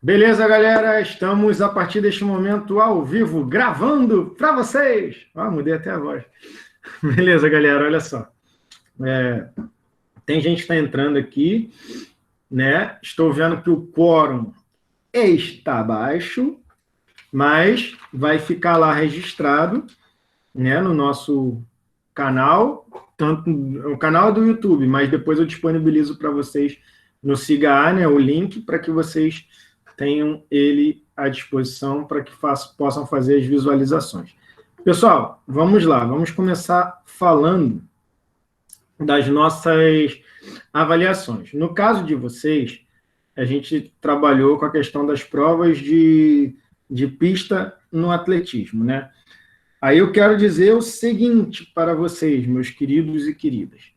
Beleza, galera? Estamos a partir deste momento ao vivo, gravando para vocês. Mudei até a voz. Beleza, galera, olha só. Tem gente que está entrando aqui, né? Estou vendo que o quórum está baixo, mas vai ficar lá registrado, né, no nosso canal, tanto o canal do YouTube, mas depois eu disponibilizo para vocês no Siga, né, o link para que vocês tenham ele à disposição para que possam fazer as visualizações. Pessoal, vamos lá, vamos começar falando das nossas avaliações. No caso de vocês, a gente trabalhou com a questão das provas de pista no atletismo, né? Aí eu quero dizer o seguinte para vocês, meus queridos e queridas.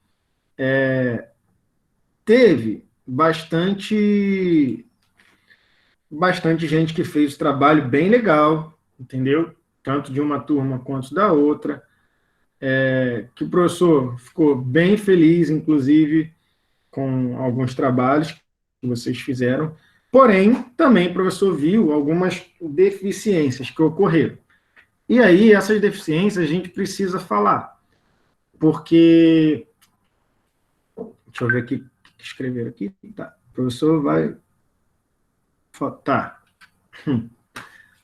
Teve bastante gente que fez o trabalho bem legal, entendeu? Tanto de uma turma quanto da outra. Que o professor ficou bem feliz, inclusive, com alguns trabalhos que vocês fizeram. Porém, também o professor viu algumas deficiências que ocorreram. E aí, essas deficiências a gente precisa falar, porque... Deixa eu ver aqui o que escreveram aqui. Tá. O professor vai... Tá.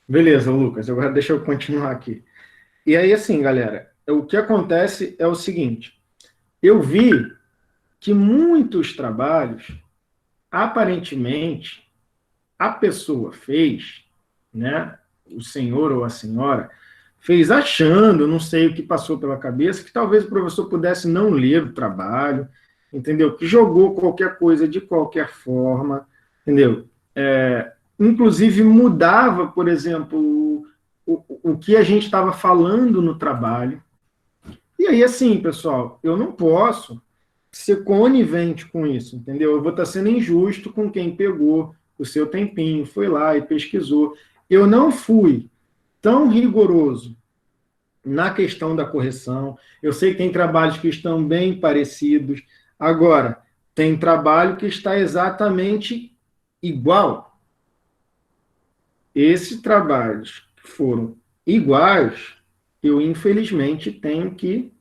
Beleza, Lucas. Agora deixa eu continuar aqui. E aí, assim, galera, o que acontece é o seguinte. Eu vi que muitos trabalhos, aparentemente, a pessoa fez, né? O senhor ou a senhora fez achando, não sei o que passou pela cabeça, que talvez o professor pudesse não ler o trabalho, entendeu? Que jogou qualquer coisa de qualquer forma, entendeu? Inclusive mudava, por exemplo, o que a gente estava falando no trabalho. E aí, assim, pessoal, eu não posso ser conivente com isso, entendeu? Eu vou estar sendo injusto com quem pegou o seu tempinho, foi lá e pesquisou. Eu não fui tão rigoroso na questão da correção. Eu sei que tem trabalhos que estão bem parecidos. Agora, tem trabalho que está exatamente igual. Esses trabalhos que foram iguais, eu, infelizmente, tenho que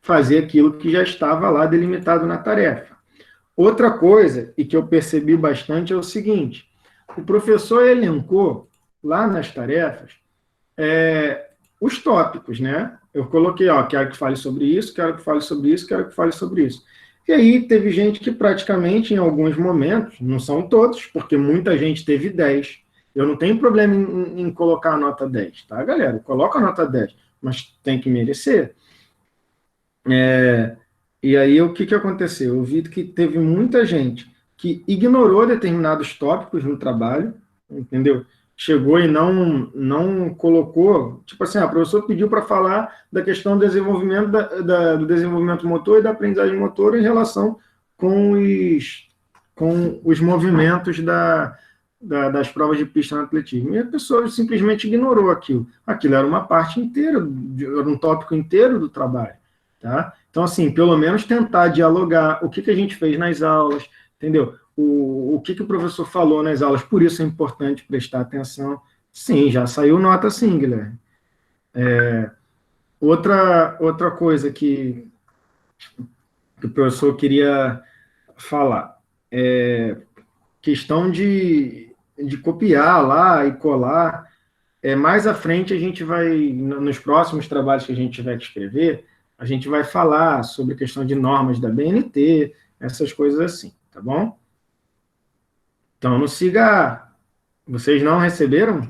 fazer aquilo que já estava lá delimitado na tarefa. Outra coisa, e que eu percebi bastante, é o seguinte: o professor elencou lá nas tarefas os tópicos, né? Eu coloquei, quero que fale sobre isso, quero que fale sobre isso, quero que fale sobre isso. E aí teve gente que praticamente, em alguns momentos, não são todos, porque muita gente teve 10. Eu não tenho problema em colocar a nota 10, tá, galera? Coloca a nota 10, mas tem que merecer. E aí, o que aconteceu? Eu vi que teve muita gente que ignorou determinados tópicos no trabalho, entendeu? Chegou e não colocou, tipo assim, o professor pediu para falar da questão do desenvolvimento, do desenvolvimento motor e da aprendizagem motora em relação com os movimentos das provas de pista no atletismo. E a pessoa simplesmente ignorou aquilo. Aquilo era uma parte inteira, era um tópico inteiro do trabalho. Tá? Então, assim, pelo menos tentar dialogar o que a gente fez nas aulas, entendeu? O que o professor falou nas aulas, por isso é importante prestar atenção. Sim, já saiu nota sim, Guilherme. Outra coisa que o professor queria falar, questão de copiar lá e colar. Mais à frente, a gente vai, nos próximos trabalhos que a gente tiver que escrever, a gente vai falar sobre a questão de normas da BNT, essas coisas assim, tá bom? Então, no Siga, vocês não receberam?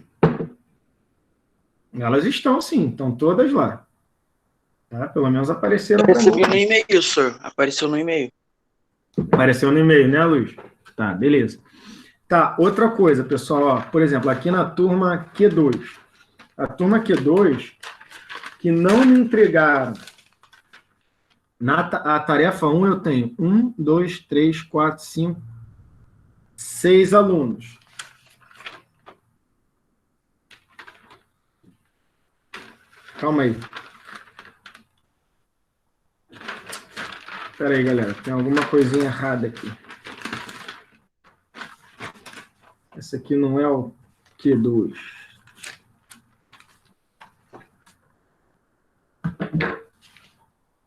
Elas estão, sim, estão todas lá. Tá? Pelo menos apareceram para mim. Recebi no e-mail, senhor. Apareceu no e-mail. Apareceu no e-mail, né, Luiz? Tá, beleza. Tá, outra coisa, pessoal, por exemplo, aqui na turma Q2. A turma Q2, que não me entregaram a tarefa 1, eu tenho 1, 2, 3, 4, 5, 6 alunos. Calma aí. Espera aí, galera. Tem alguma coisinha errada aqui. Esse aqui não é o Q2.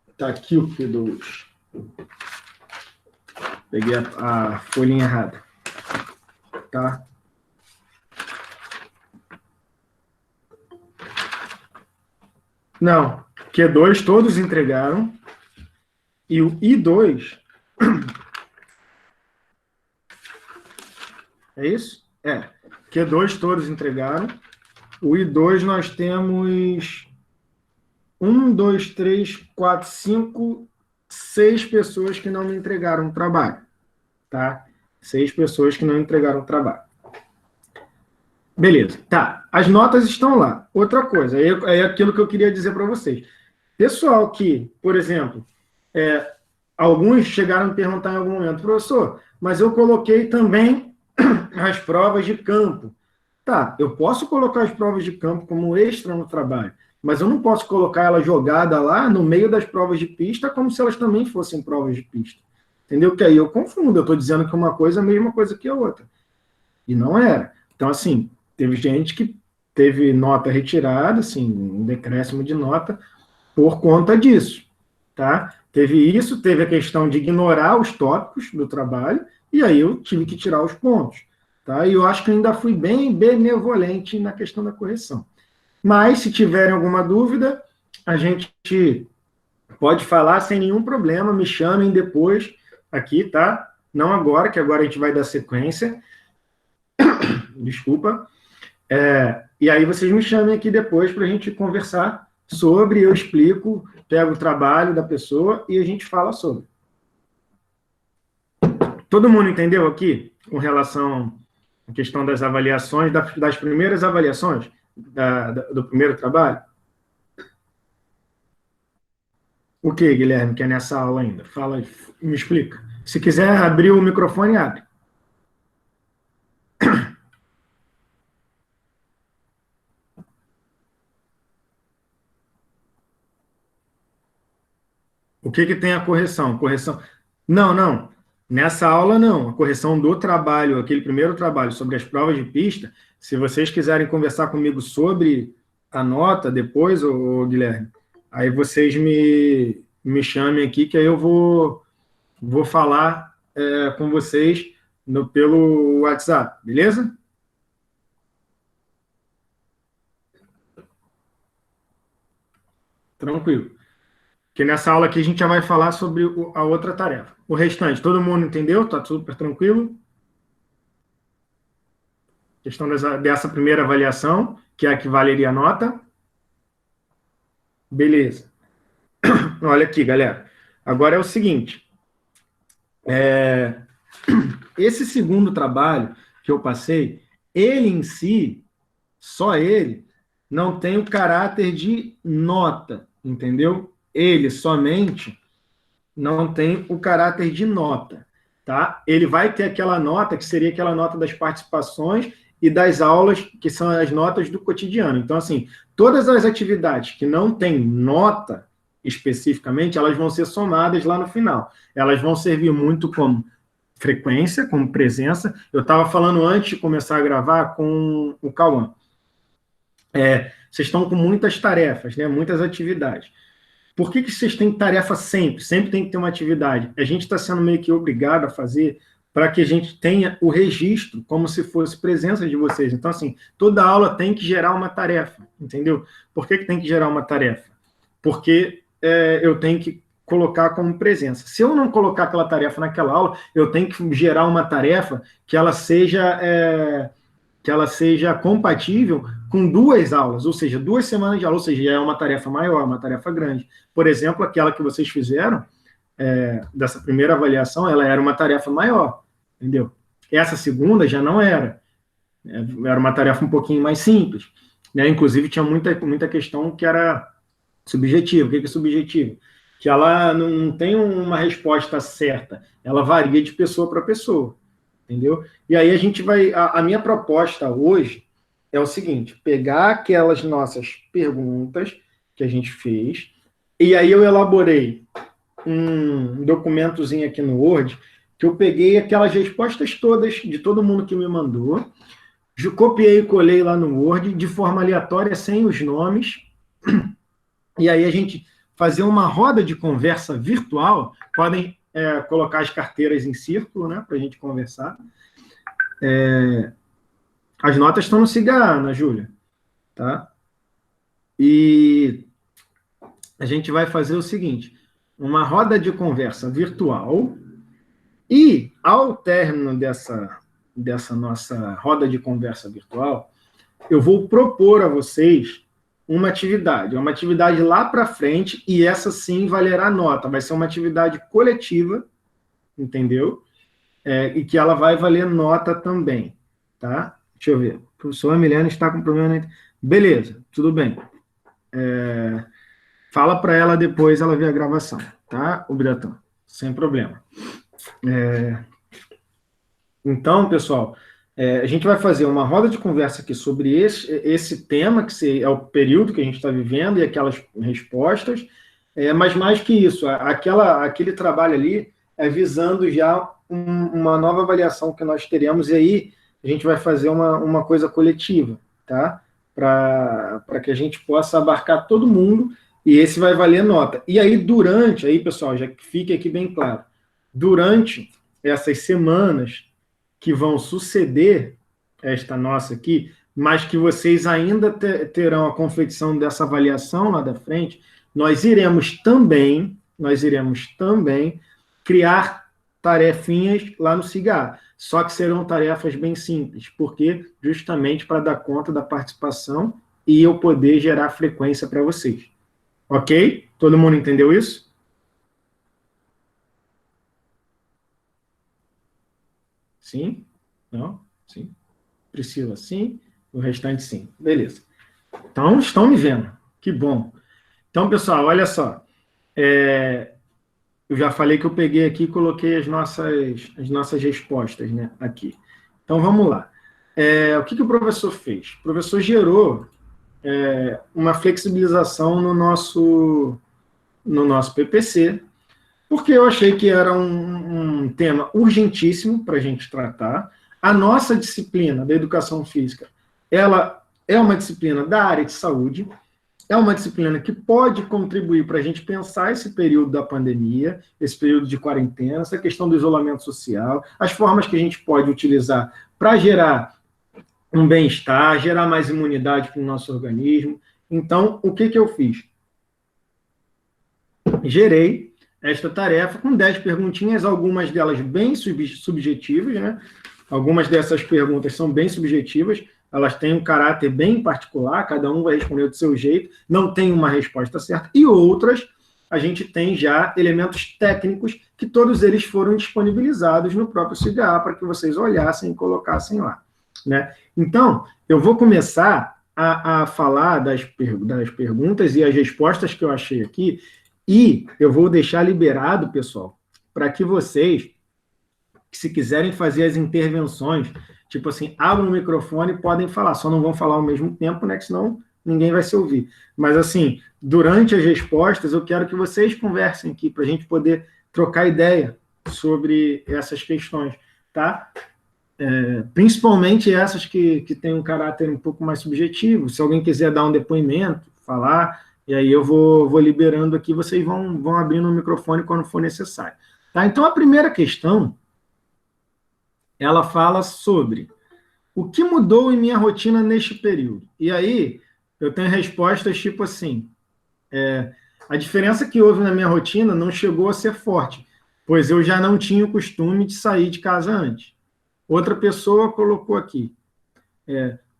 Está aqui o Q2. Peguei a folhinha errada. Tá? Não, Q2 todos entregaram. E o I2... É isso? É. Q2 todos entregaram. O I2 nós temos 1, 2, 3, 4, 5, 6 pessoas que não me entregaram o trabalho. Tá? 6 pessoas que não entregaram o trabalho. Beleza. Tá. As notas estão lá. Outra coisa, é aquilo que eu queria dizer para vocês. Pessoal que, por exemplo, alguns chegaram a me perguntar em algum momento, professor, mas eu coloquei também as provas de campo. Tá, eu posso colocar as provas de campo como extra no trabalho, mas eu não posso colocar ela jogada lá no meio das provas de pista como se elas também fossem provas de pista. Entendeu? Que aí eu confundo, eu estou dizendo que uma coisa é a mesma coisa que a outra. E não era. Então, assim, teve gente que teve nota retirada, assim, um decréscimo de nota por conta disso, tá? Teve isso, teve a questão de ignorar os tópicos do trabalho, e aí eu tive que tirar os pontos, tá? E eu acho que ainda fui bem benevolente na questão da correção. Mas, se tiverem alguma dúvida, a gente pode falar sem nenhum problema, me chamem depois aqui, tá? Não agora, que agora a gente vai dar sequência. Desculpa. E aí vocês me chamem aqui depois para a gente conversar sobre, eu explico, pego o trabalho da pessoa e a gente fala sobre. Todo mundo entendeu aqui com relação à questão das avaliações, das primeiras avaliações do primeiro trabalho? O que, Guilherme, que é nessa aula ainda? Fala, me explica. Se quiser abrir o microfone, abre. O que tem a correção? Correção. Não. Nessa aula, não. A correção do trabalho, aquele primeiro trabalho sobre as provas de pista, se vocês quiserem conversar comigo sobre a nota depois, Guilherme, aí vocês me chamem aqui, que aí eu vou falar com vocês pelo WhatsApp, beleza? Tranquilo. Que nessa aula aqui a gente já vai falar sobre a outra tarefa. O restante, todo mundo entendeu? Está super tranquilo? Questão dessa primeira avaliação, que é a que valeria a nota. Beleza. Olha aqui, galera. Agora é o seguinte. Esse segundo trabalho que eu passei, ele em si, só ele, não tem o caráter de nota, entendeu? Ele somente não tem o caráter de nota, tá? Ele vai ter aquela nota, que seria aquela nota das participações e das aulas, que são as notas do cotidiano. Então, assim, todas as atividades que não têm nota especificamente, elas vão ser somadas lá no final. Elas vão servir muito como frequência, como presença. Eu estava falando antes de começar a gravar com o Cauã. Vocês estão com muitas tarefas, né? Muitas atividades. Por que vocês têm tarefa sempre? Sempre tem que ter uma atividade. A gente está sendo meio que obrigado a fazer para que a gente tenha o registro, como se fosse presença de vocês. Então, assim, toda aula tem que gerar uma tarefa, entendeu? Por que tem que gerar uma tarefa? Porque eu tenho que colocar como presença. Se eu não colocar aquela tarefa naquela aula, eu tenho que gerar uma tarefa que ela seja compatível com 2 aulas, ou seja, 2 semanas de aula, ou seja, já é uma tarefa maior, uma tarefa grande. Por exemplo, aquela que vocês fizeram, dessa primeira avaliação, ela era uma tarefa maior, entendeu? Essa segunda já não era. Era uma tarefa um pouquinho mais simples, né? Inclusive, tinha muita questão que era subjetiva. O que é subjetivo? Que ela não tem uma resposta certa, ela varia de pessoa para pessoa, entendeu? E aí a gente vai... A minha proposta hoje é o seguinte, pegar aquelas nossas perguntas que a gente fez, e aí eu elaborei um documentozinho aqui no Word, que eu peguei aquelas respostas todas de todo mundo que me mandou, copiei e colei lá no Word, de forma aleatória, sem os nomes, e aí a gente fazer uma roda de conversa virtual, podem colocar as carteiras em círculo, né, para a gente conversar. As notas estão no Siga, Ana Júlia, tá? E a gente vai fazer o seguinte, uma roda de conversa virtual, e ao término dessa nossa roda de conversa virtual, eu vou propor a vocês uma atividade lá para frente, e essa sim valerá nota, vai ser uma atividade coletiva, entendeu? E que ela vai valer nota também, tá? Deixa eu ver. O professor Emiliano está com problema. Beleza, tudo bem. Fala para ela depois, ela ver a gravação, tá? O Biratão, sem problema. Então, pessoal, a gente vai fazer uma roda de conversa aqui sobre esse tema, que é o período que a gente está vivendo e aquelas respostas, mas mais que isso, aquele trabalho ali é visando já uma nova avaliação que nós teremos, e aí a gente vai fazer uma coisa coletiva, tá? Para que a gente possa abarcar todo mundo, e esse vai valer nota. E aí, pessoal, já que fique aqui bem claro, durante essas semanas que vão suceder esta nossa aqui, mas que vocês ainda terão a confecção dessa avaliação lá da frente, nós iremos também criar tarefinhas lá no Siga, só que serão tarefas bem simples, porque justamente para dar conta da participação e eu poder gerar frequência para vocês. Ok? Todo mundo entendeu isso? Sim? Não? Sim? Priscila, sim? O restante, sim. Beleza. Então, estão me vendo. Que bom. Então, pessoal, olha só. Eu já falei que eu peguei aqui e coloquei as nossas respostas, né, aqui. Então, vamos lá. O que o professor fez? O professor gerou uma flexibilização no nosso PPC, porque eu achei que era um tema urgentíssimo para a gente tratar. A nossa disciplina da educação física, ela é uma disciplina da área de saúde, é uma disciplina que pode contribuir para a gente pensar esse período da pandemia, esse período de quarentena, essa questão do isolamento social, as formas que a gente pode utilizar para gerar um bem-estar, gerar mais imunidade para o nosso organismo. Então, o que eu fiz? Gerei esta tarefa com 10 perguntinhas, algumas delas bem subjetivas, né? Algumas dessas perguntas são bem subjetivas, elas têm um caráter bem particular, cada um vai responder do seu jeito, não tem uma resposta certa, e outras, a gente tem já elementos técnicos que todos eles foram disponibilizados no próprio Siga para que vocês olhassem e colocassem lá, né? Então, eu vou começar a falar das perguntas e as respostas que eu achei aqui, e eu vou deixar liberado, pessoal, para que vocês, se quiserem fazer as intervenções, tipo assim, abram o microfone e podem falar, só não vão falar ao mesmo tempo, né, que senão ninguém vai se ouvir. Mas, assim, durante as respostas, eu quero que vocês conversem aqui, para a gente poder trocar ideia sobre essas questões, tá? Principalmente essas que têm um caráter um pouco mais subjetivo. Se alguém quiser dar um depoimento, falar, e aí eu vou liberando aqui, vocês vão abrindo o microfone quando for necessário. Tá? Então, a primeira questão, ela fala sobre o que mudou em minha rotina neste período. E aí, eu tenho respostas tipo assim, a diferença que houve na minha rotina não chegou a ser forte, pois eu já não tinha o costume de sair de casa antes. Outra pessoa colocou aqui,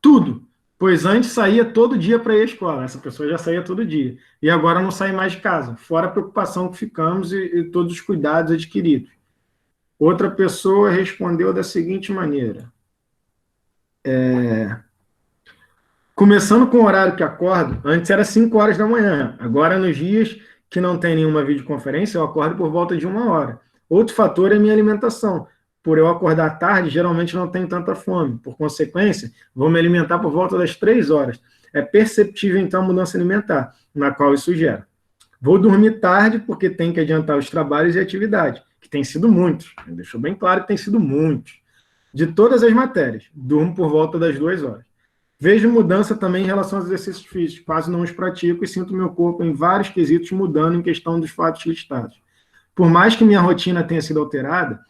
tudo, pois antes saía todo dia para ir à escola, essa pessoa já saía todo dia, e agora não sai mais de casa, fora a preocupação que ficamos e todos os cuidados adquiridos. Outra pessoa respondeu da seguinte maneira, começando com o horário que acordo, antes era 5 horas da manhã, agora nos dias que não tem nenhuma videoconferência, eu acordo por volta de 1 hora. Outro fator é minha alimentação. Por eu acordar tarde, geralmente não tenho tanta fome. Por consequência, vou me alimentar por volta das 3 horas. É perceptível, então, a mudança alimentar, na qual isso gera. Vou dormir tarde, porque tenho que adiantar os trabalhos e atividades, que tem sido muitos, deixou bem claro que tem sido muitos, de todas as matérias. Durmo por volta das 2 horas. Vejo mudança também em relação aos exercícios físicos, quase não os pratico e sinto meu corpo em vários quesitos mudando em questão dos fatos listados. Por mais que minha rotina tenha sido alterada,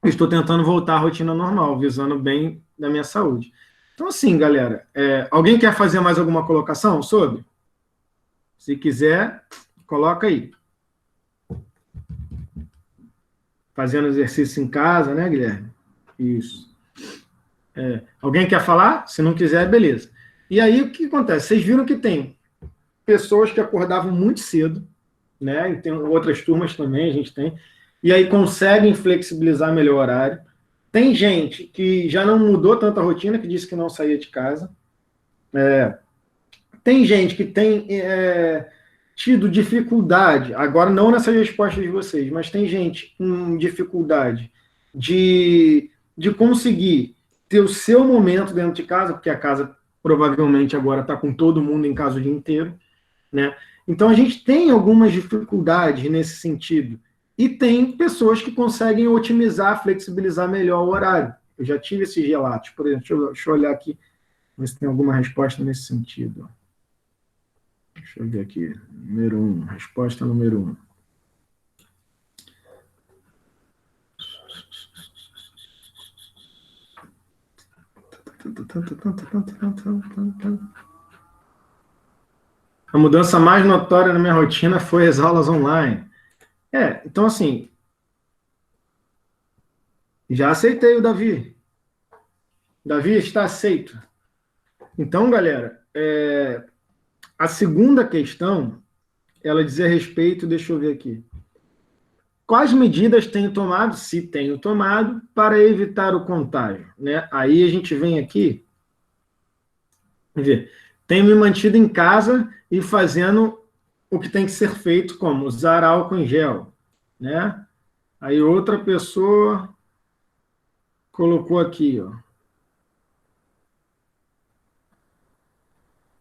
estou tentando voltar à rotina normal, visando bem da minha saúde. Então, assim, galera, alguém quer fazer mais alguma colocação sobre? Se quiser, coloca aí. Fazendo exercício em casa, né, Guilherme? Isso. Alguém quer falar? Se não quiser, beleza. E aí, o que acontece? Vocês viram que tem pessoas que acordavam muito cedo, né? E tem outras turmas também, a gente tem, e aí conseguem flexibilizar melhor o horário. Tem gente que já não mudou tanta rotina, que disse que não saía de casa. Tem gente que tem tido dificuldade, agora não nessas respostas de vocês, mas tem gente com dificuldade de conseguir ter o seu momento dentro de casa, porque a casa provavelmente agora está com todo mundo em casa o dia inteiro, né? Então a gente tem algumas dificuldades nesse sentido. E tem pessoas que conseguem otimizar, flexibilizar melhor o horário. Eu já tive esses relatos. Por exemplo, deixa eu olhar aqui, ver se tem alguma resposta nesse sentido. Deixa eu ver aqui. Número 1. Resposta número 1. A mudança mais notória na minha rotina foi as aulas online. Então assim, já aceitei o Davi. Davi está aceito. Então, galera, a segunda questão, ela diz a respeito, deixa eu ver aqui. Quais medidas tenho tomado, se tenho tomado, para evitar o contágio? Né? Aí a gente vem aqui, ver, tenho me mantido em casa e fazendo o que tem que ser feito, como usar álcool em gel. Né? Aí outra pessoa colocou aqui, ó.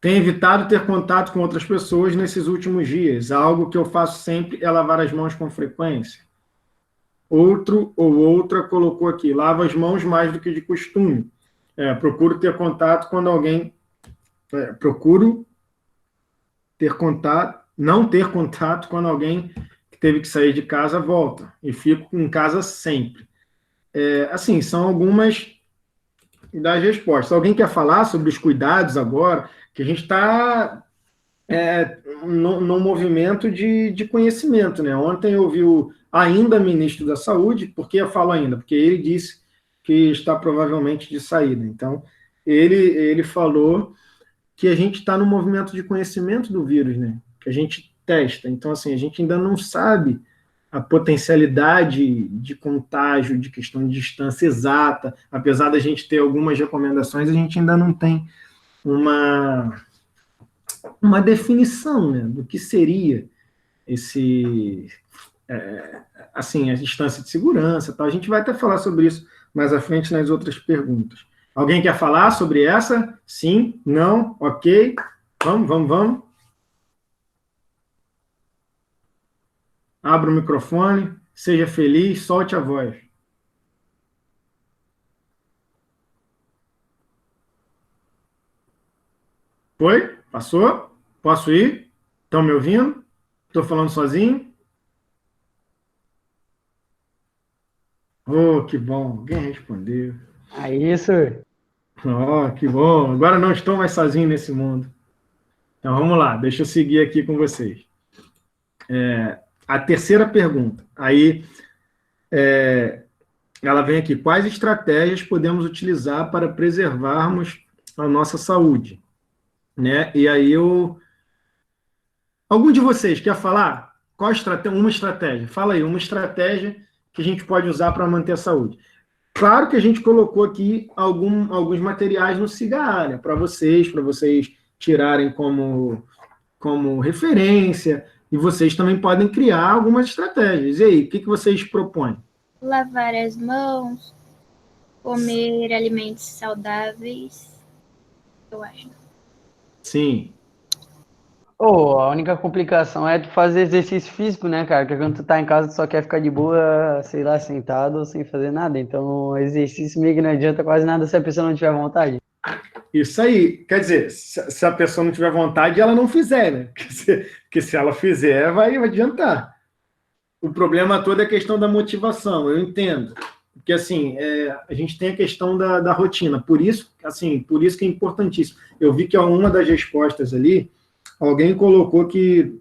Tenho evitado ter contato com outras pessoas nesses últimos dias. Algo que eu faço sempre é lavar as mãos com frequência. Outro ou outra colocou aqui, lava as mãos mais do que de costume. Procuro ter contato quando alguém... procuro ter contato, não ter contato quando alguém que teve que sair de casa volta. E fico em casa sempre. Assim, são algumas das respostas. Alguém quer falar sobre os cuidados agora? Que a gente está num movimento de conhecimento, né? Ontem eu vi o ainda ministro da Saúde, por que eu falo ainda? Porque ele disse que está provavelmente de saída. Então, ele falou que a gente está no movimento de conhecimento do vírus, né? Que a gente testa. Então, assim, a gente ainda não sabe a potencialidade de contágio, de questão de distância exata. Apesar da gente ter algumas recomendações, a gente ainda não tem uma definição, né, do que seria assim, a distância de segurança, tal. A gente vai até falar sobre isso mais à frente nas outras perguntas. Alguém quer falar sobre essa? Sim? Não? Ok? Vamos. Abra o microfone, seja feliz, solte a voz. Foi? Passou? Posso ir? Estão me ouvindo? Estou falando sozinho? Oh, que bom, alguém respondeu. Aí, senhor. Oh, que bom, agora não estou mais sozinho nesse mundo. Então vamos lá, deixa eu seguir aqui com vocês. A terceira pergunta, aí ela vem aqui, quais estratégias podemos utilizar para preservarmos a nossa saúde? Né? E aí algum de vocês quer falar? Qual uma estratégia? Fala aí, uma estratégia que a gente pode usar para manter a saúde. Claro que a gente colocou aqui alguns materiais no Siga, né, para vocês tirarem como referência, e vocês também podem criar algumas estratégias. E aí, o que vocês propõem? Lavar as mãos, comer alimentos saudáveis, eu acho. Sim. Ou a única complicação é tu fazer exercício físico, né, cara? Porque quando tu tá em casa, tu só quer ficar de boa, sei lá, sentado ou sem fazer nada. Então, exercício meio que não adianta quase nada se a pessoa não tiver vontade. Isso aí. Quer dizer, se a pessoa não tiver vontade, ela não fizer, né? Porque se ela fizer, vai adiantar. O problema todo é a questão da motivação, eu entendo. Porque, assim, a gente tem a questão da rotina. Por isso que é importantíssimo. Eu vi que uma das respostas ali, alguém colocou que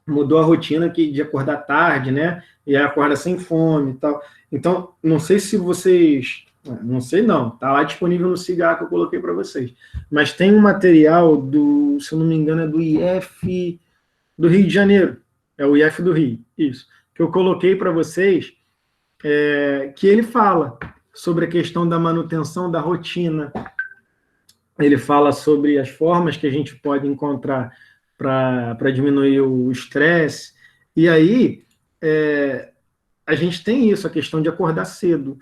mudou a rotina de acordar tarde, né? E aí acorda sem fome e tal. Então, não sei se vocês... Não sei não, tá lá disponível no Cigarro que eu coloquei para vocês. Mas tem um material se eu não me engano, é do IF do Rio de Janeiro. É o IF do Rio, isso. Que eu coloquei para vocês, que ele fala sobre a questão da manutenção da rotina. Ele fala sobre as formas que a gente pode encontrar para diminuir o estresse. E aí, a gente tem isso, a questão de acordar cedo.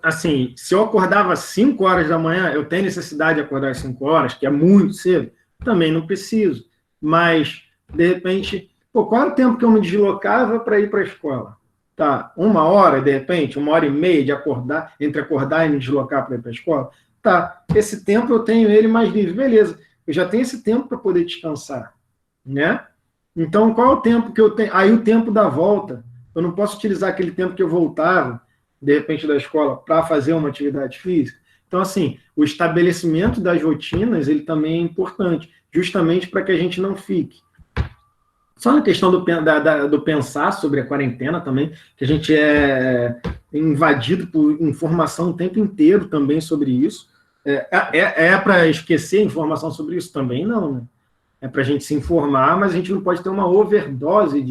Assim, se eu acordava às 5 horas da manhã, eu tenho necessidade de acordar às 5 horas, que é muito cedo, também não preciso. Mas, de repente, qual era o tempo que eu me deslocava para ir para a escola? Tá, 1 hora, de repente, 1h30 de acordar, entre acordar e me deslocar para ir para a escola? Tá, esse tempo eu tenho ele mais livre, beleza. Eu já tenho esse tempo para poder descansar, né? Então, qual é o tempo que eu tenho? Aí o tempo da volta, eu não posso utilizar aquele tempo que eu voltava, de repente, da escola, para fazer uma atividade física. Então, assim, o estabelecimento das rotinas, ele também é importante, justamente para que a gente não fique. Só na questão do pensar sobre a quarentena também, que a gente é invadido por informação o tempo inteiro também sobre isso. Para esquecer a informação sobre isso? Também não, né? É para a gente se informar, mas a gente não pode ter uma overdose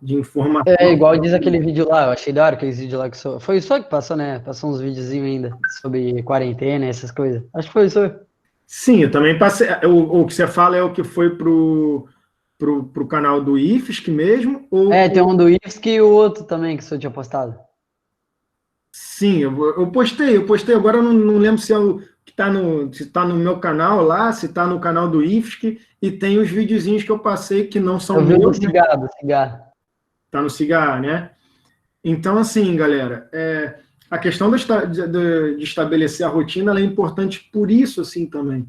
de informação. É igual diz aquele vídeo lá, eu achei da hora aquele vídeo lá que foi só que passou, né? Passou uns videozinhos ainda sobre quarentena, essas coisas. Acho que foi isso. Sim, eu também passei. O que você fala é o que foi pro canal do IFSC mesmo? Ou tem um do IFSC e o outro também que o senhor tinha postado. Sim, eu postei, agora eu não lembro se é o que está no meu canal lá, se está no canal do IFSC, e tem os videozinhos que eu passei que não são meus. Eu vi do cigarro. Está no cigarro, né? Então, assim, galera, a questão de estabelecer a rotina ela é importante por isso, assim, também.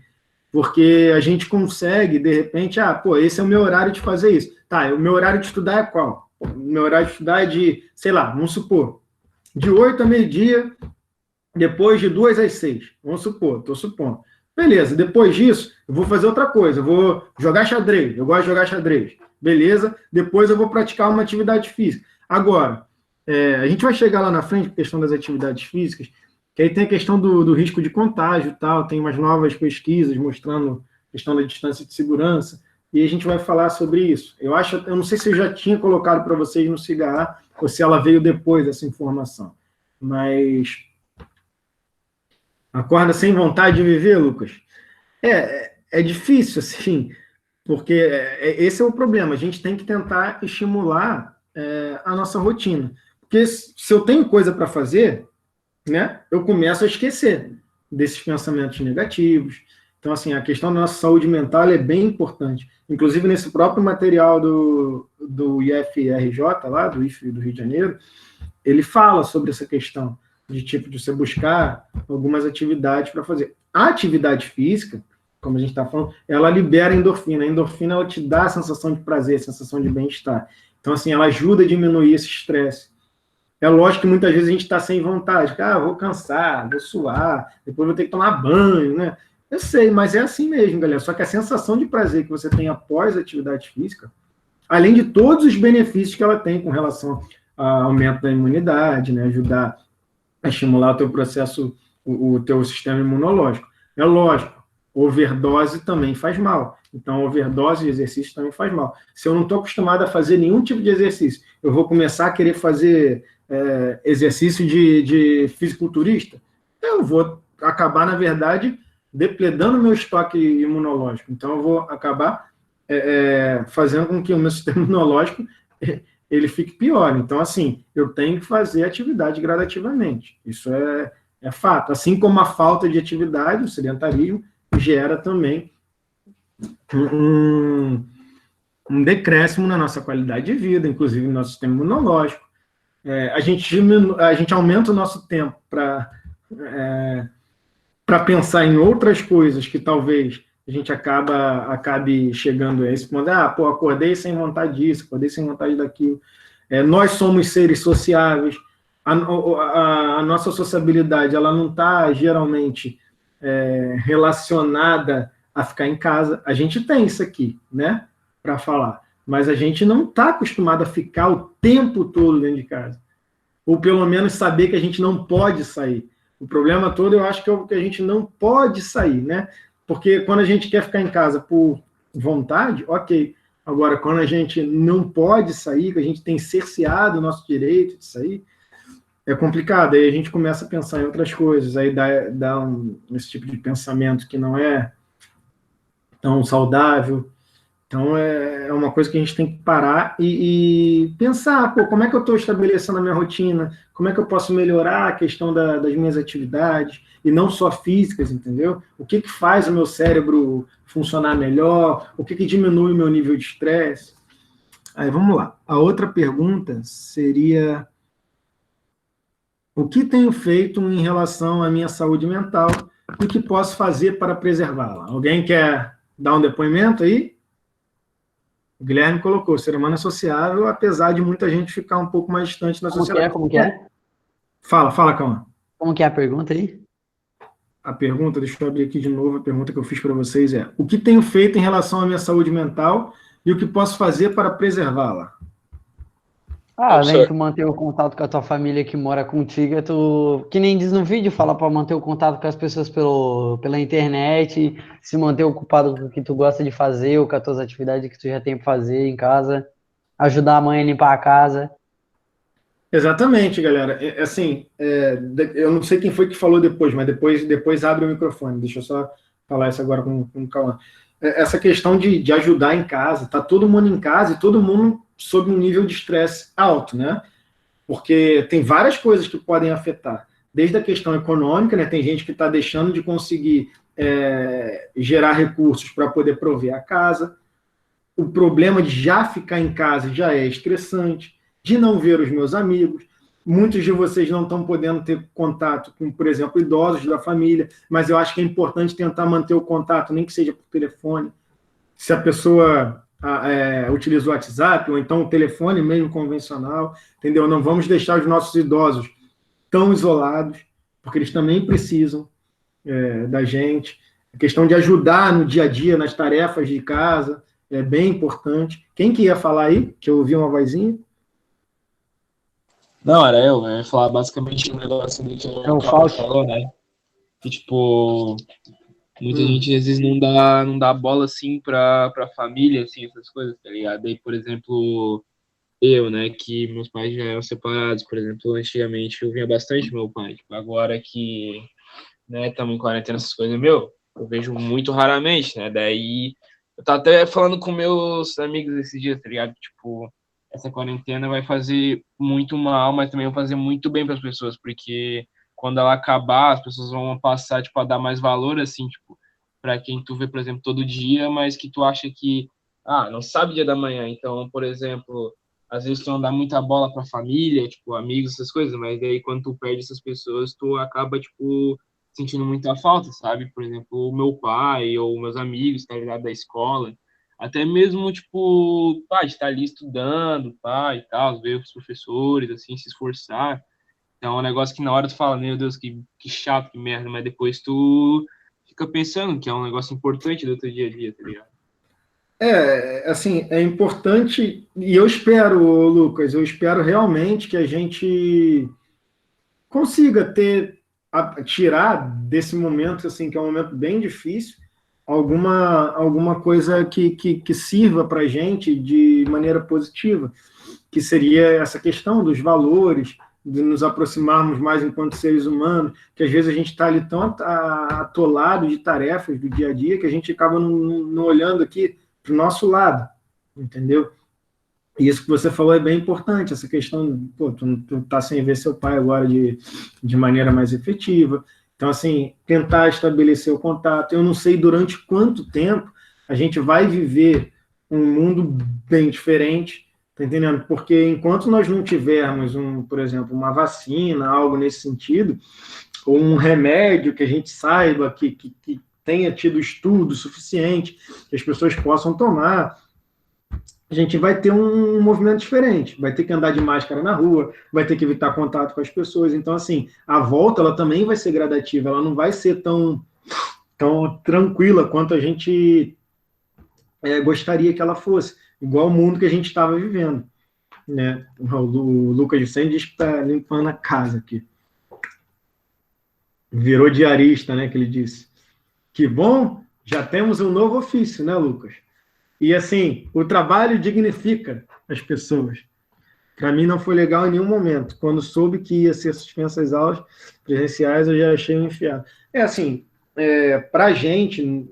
Porque a gente consegue, de repente, esse é o meu horário de fazer isso. Tá, o meu horário de estudar é qual? O meu horário de estudar é de, sei lá, vamos supor, de 8 a meio-dia, depois de 2 às 6. Vamos supor, estou supondo. Beleza, depois disso, eu vou fazer outra coisa. Eu vou jogar xadrez. Eu gosto de jogar xadrez. Beleza? Depois eu vou praticar uma atividade física. Agora, a gente vai chegar lá na frente, a questão das atividades físicas, que aí tem a questão do risco de contágio e tal, tem umas novas pesquisas mostrando a questão da distância de segurança, e a gente vai falar sobre isso. Eu não sei se eu já tinha colocado para vocês no Cigarro, ou se ela veio depois, essa informação. Mas acorda sem vontade de viver, Lucas? É difícil, assim, porque esse é o problema. A gente tem que tentar estimular a nossa rotina. Porque se eu tenho coisa para fazer, né, eu começo a esquecer desses pensamentos negativos. Então, assim, a questão da nossa saúde mental é bem importante. Inclusive, nesse próprio material do IFRJ, lá, do IF do Rio de Janeiro, ele fala sobre essa questão de você buscar algumas atividades para fazer. A atividade física, como a gente está falando, ela libera endorfina. A endorfina, ela te dá a sensação de prazer, a sensação de bem-estar. Então, assim, ela ajuda a diminuir esse estresse. É lógico que muitas vezes a gente está sem vontade. Vou cansar, vou suar, depois vou ter que tomar banho, né? Eu sei, mas é assim mesmo, galera. Só que a sensação de prazer que você tem após a atividade física, além de todos os benefícios que ela tem com relação ao aumento da imunidade, né? Ajudar a estimular o teu processo, o teu sistema imunológico. É lógico, overdose também faz mal. Então, overdose de exercício também faz mal. Se eu não estou acostumado a fazer nenhum tipo de exercício, eu vou começar a querer fazer exercício de fisiculturista, eu vou acabar, na verdade, depletando meu estoque imunológico. Então, eu vou acabar fazendo com que o meu sistema imunológico ele fique pior. Então, assim, eu tenho que fazer atividade gradativamente. Isso é fato. Assim como a falta de atividade, o sedentarismo, gera também um, um decréscimo na nossa qualidade de vida, inclusive no nosso sistema imunológico. A gente aumenta o nosso tempo para pensar em outras coisas que talvez a gente acabe chegando a esse ponto. Acordei sem vontade disso, acordei sem vontade daquilo. Nós somos seres sociáveis. A nossa sociabilidade ela não está geralmente relacionada a ficar em casa. A gente tem isso aqui, né, para falar, mas a gente não está acostumado a ficar o tempo todo dentro de casa, ou pelo menos saber que a gente não pode sair. O problema todo, eu acho que é que a gente não pode sair, né? Porque quando a gente quer ficar em casa por vontade, ok. Agora, quando a gente não pode sair, que a gente tem cerceado o nosso direito de sair, é complicado. Aí a gente começa a pensar em outras coisas, aí dá esse tipo de pensamento que não é tão saudável. Então, é uma coisa que a gente tem que parar e pensar, como é que eu estou estabelecendo a minha rotina? Como é que eu posso melhorar a questão das minhas atividades? E não só físicas, entendeu? O que faz o meu cérebro funcionar melhor? O que diminui o meu nível de estresse? Aí, vamos lá. A outra pergunta seria: o que tenho feito em relação à minha saúde mental e o que posso fazer para preservá-la? Alguém quer dar um depoimento aí? O Guilherme colocou: ser humano é sociável, apesar de muita gente ficar um pouco mais distante da sociedade. Como que é? Fala, Calma. Como que é a pergunta aí? A pergunta, deixa eu abrir aqui de novo, a pergunta que eu fiz para vocês é: o que tenho feito em relação à minha saúde mental e o que posso fazer para preservá-la? Além de tu manter o contato com a tua família que mora contigo, tu, que nem diz no vídeo, fala para manter o contato com as pessoas pela internet, se manter ocupado com o que tu gosta de fazer, ou com as tuas atividades que tu já tem para fazer em casa, ajudar a mãe a limpar a casa. Exatamente, galera. Eu não sei quem foi que falou depois, mas depois abre o microfone. Deixa eu só falar isso agora com o Cauã. Essa questão de ajudar em casa, tá todo mundo em casa e todo mundo sob um nível de estresse alto, né? Porque tem várias coisas que podem afetar, desde a questão econômica, né? Tem gente que está deixando de conseguir gerar recursos para poder prover a casa. O problema de já ficar em casa já é estressante, de não ver os meus amigos. Muitos de vocês não estão podendo ter contato com, por exemplo, idosos da família, mas eu acho que é importante tentar manter o contato, nem que seja por telefone. Se a pessoa utiliza o WhatsApp, ou então o telefone mesmo convencional, entendeu? Não vamos deixar os nossos idosos tão isolados, porque eles também precisam da gente. A questão de ajudar no dia a dia, nas tarefas de casa, é bem importante. Quem que ia falar aí? Que eu ouvi uma vozinha? Não, era eu ia falar basicamente um negócio do que o Paulo falou, né? Que, tipo, muita gente às vezes não dá bola, assim, pra família, assim, essas coisas, tá ligado? Aí, por exemplo, eu, né, que meus pais já eram separados, por exemplo, antigamente eu via bastante meu pai. Tipo, agora que, né, estamos em quarentena, essas coisas, eu vejo muito raramente, né? Daí, eu tava até falando com meus amigos esses dias, tá ligado? Tipo, essa quarentena vai fazer muito mal, mas também vai fazer muito bem para as pessoas, porque quando ela acabar, as pessoas vão passar, tipo, a dar mais valor, assim, tipo, para quem tu vê, por exemplo, todo dia, mas que tu acha que, não sabe dia da manhã. Então, por exemplo, às vezes tu não dá muita bola para família, tipo, amigos, essas coisas, mas daí quando tu perde essas pessoas, tu acaba, tipo, sentindo muita falta, sabe? Por exemplo, o meu pai ou meus amigos, tá ligado, da escola. Até mesmo, tipo, de estar ali estudando, e tal, ver os professores, assim, se esforçar. Então, é um negócio que na hora tu fala, meu Deus, que chato, que merda, mas depois tu fica pensando que é um negócio importante do teu dia a dia, tá ligado? Assim, é importante, e eu espero, Lucas, eu espero realmente que a gente consiga tirar desse momento, assim, que é um momento bem difícil, alguma coisa que sirva para a gente de maneira positiva, que seria essa questão dos valores, de nos aproximarmos mais enquanto seres humanos, que às vezes a gente está ali tão atolado de tarefas do dia a dia que a gente acaba não olhando aqui para o nosso lado, entendeu? E isso que você falou é bem importante, essa questão, tu tá sem ver seu pai agora de maneira mais efetiva. Então, assim, tentar estabelecer o contato. Eu não sei durante quanto tempo a gente vai viver um mundo bem diferente, tá entendendo? Porque enquanto nós não tivermos, por exemplo, uma vacina, algo nesse sentido, ou um remédio que a gente saiba que tenha tido estudo suficiente, que as pessoas possam tomar, a gente vai ter um movimento diferente, vai ter que andar de máscara na rua, vai ter que evitar contato com as pessoas. Então, assim, a volta, ela também vai ser gradativa, ela não vai ser tão tranquila quanto a gente gostaria que ela fosse, igual o mundo que a gente estava vivendo, né? O Lucas Vicente diz que está limpando a casa aqui. Virou diarista, né, que ele disse. Que bom, já temos um novo ofício, né, Lucas? E, assim, o trabalho dignifica as pessoas. Para mim não foi legal em nenhum momento. Quando soube que ia ser suspensa as aulas presenciais, eu já achei um enfiado. Assim, para a gente,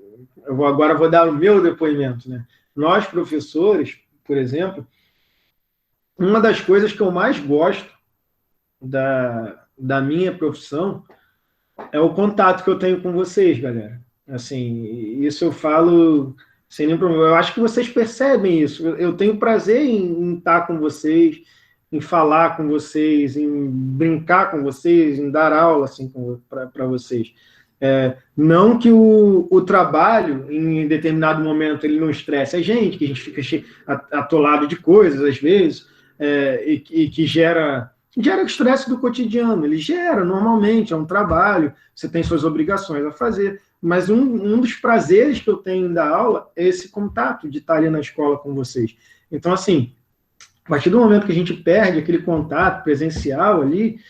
agora vou dar o meu depoimento, né? Nós, professores, por exemplo, uma das coisas que eu mais gosto da minha profissão é o contato que eu tenho com vocês, galera. Assim, isso eu falo sem nenhum problema. Eu acho que vocês percebem isso. Eu tenho prazer em estar com vocês, em falar com vocês, em brincar com vocês, em dar aula assim, para vocês. Não que o trabalho, em determinado momento, ele não estresse a gente, que a gente fica atolado de coisas, às vezes, e que gera o estresse do cotidiano. Ele gera, normalmente, é um trabalho, você tem suas obrigações a fazer, mas um dos prazeres que eu tenho da aula é esse contato de estar ali na escola com vocês. Então, assim, a partir do momento que a gente perde aquele contato presencial ali,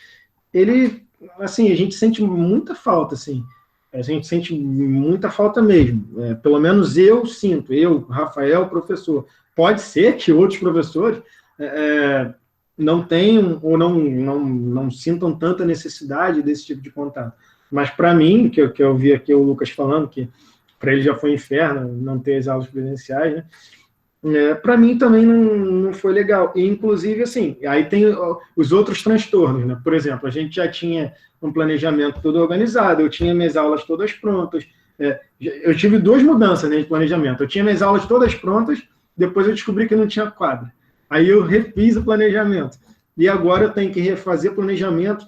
assim, a gente sente muita falta, assim. A gente sente muita falta mesmo. Pelo menos eu sinto, Rafael, professor. Pode ser que outros professores não tenham ou não sintam tanta necessidade desse tipo de contato. Mas para mim, que eu vi aqui o Lucas falando, que para ele já foi um inferno não ter as aulas presenciais, né? Para mim também não foi legal. E, inclusive, assim, aí tem os outros transtornos, né? Por exemplo, a gente já tinha um planejamento todo organizado, eu tinha minhas aulas todas prontas. Eu tive 2 mudanças, né, de planejamento. Eu tinha minhas aulas todas prontas, depois eu descobri que não tinha quadra. Aí eu refiz o planejamento. E agora eu tenho que refazer planejamento,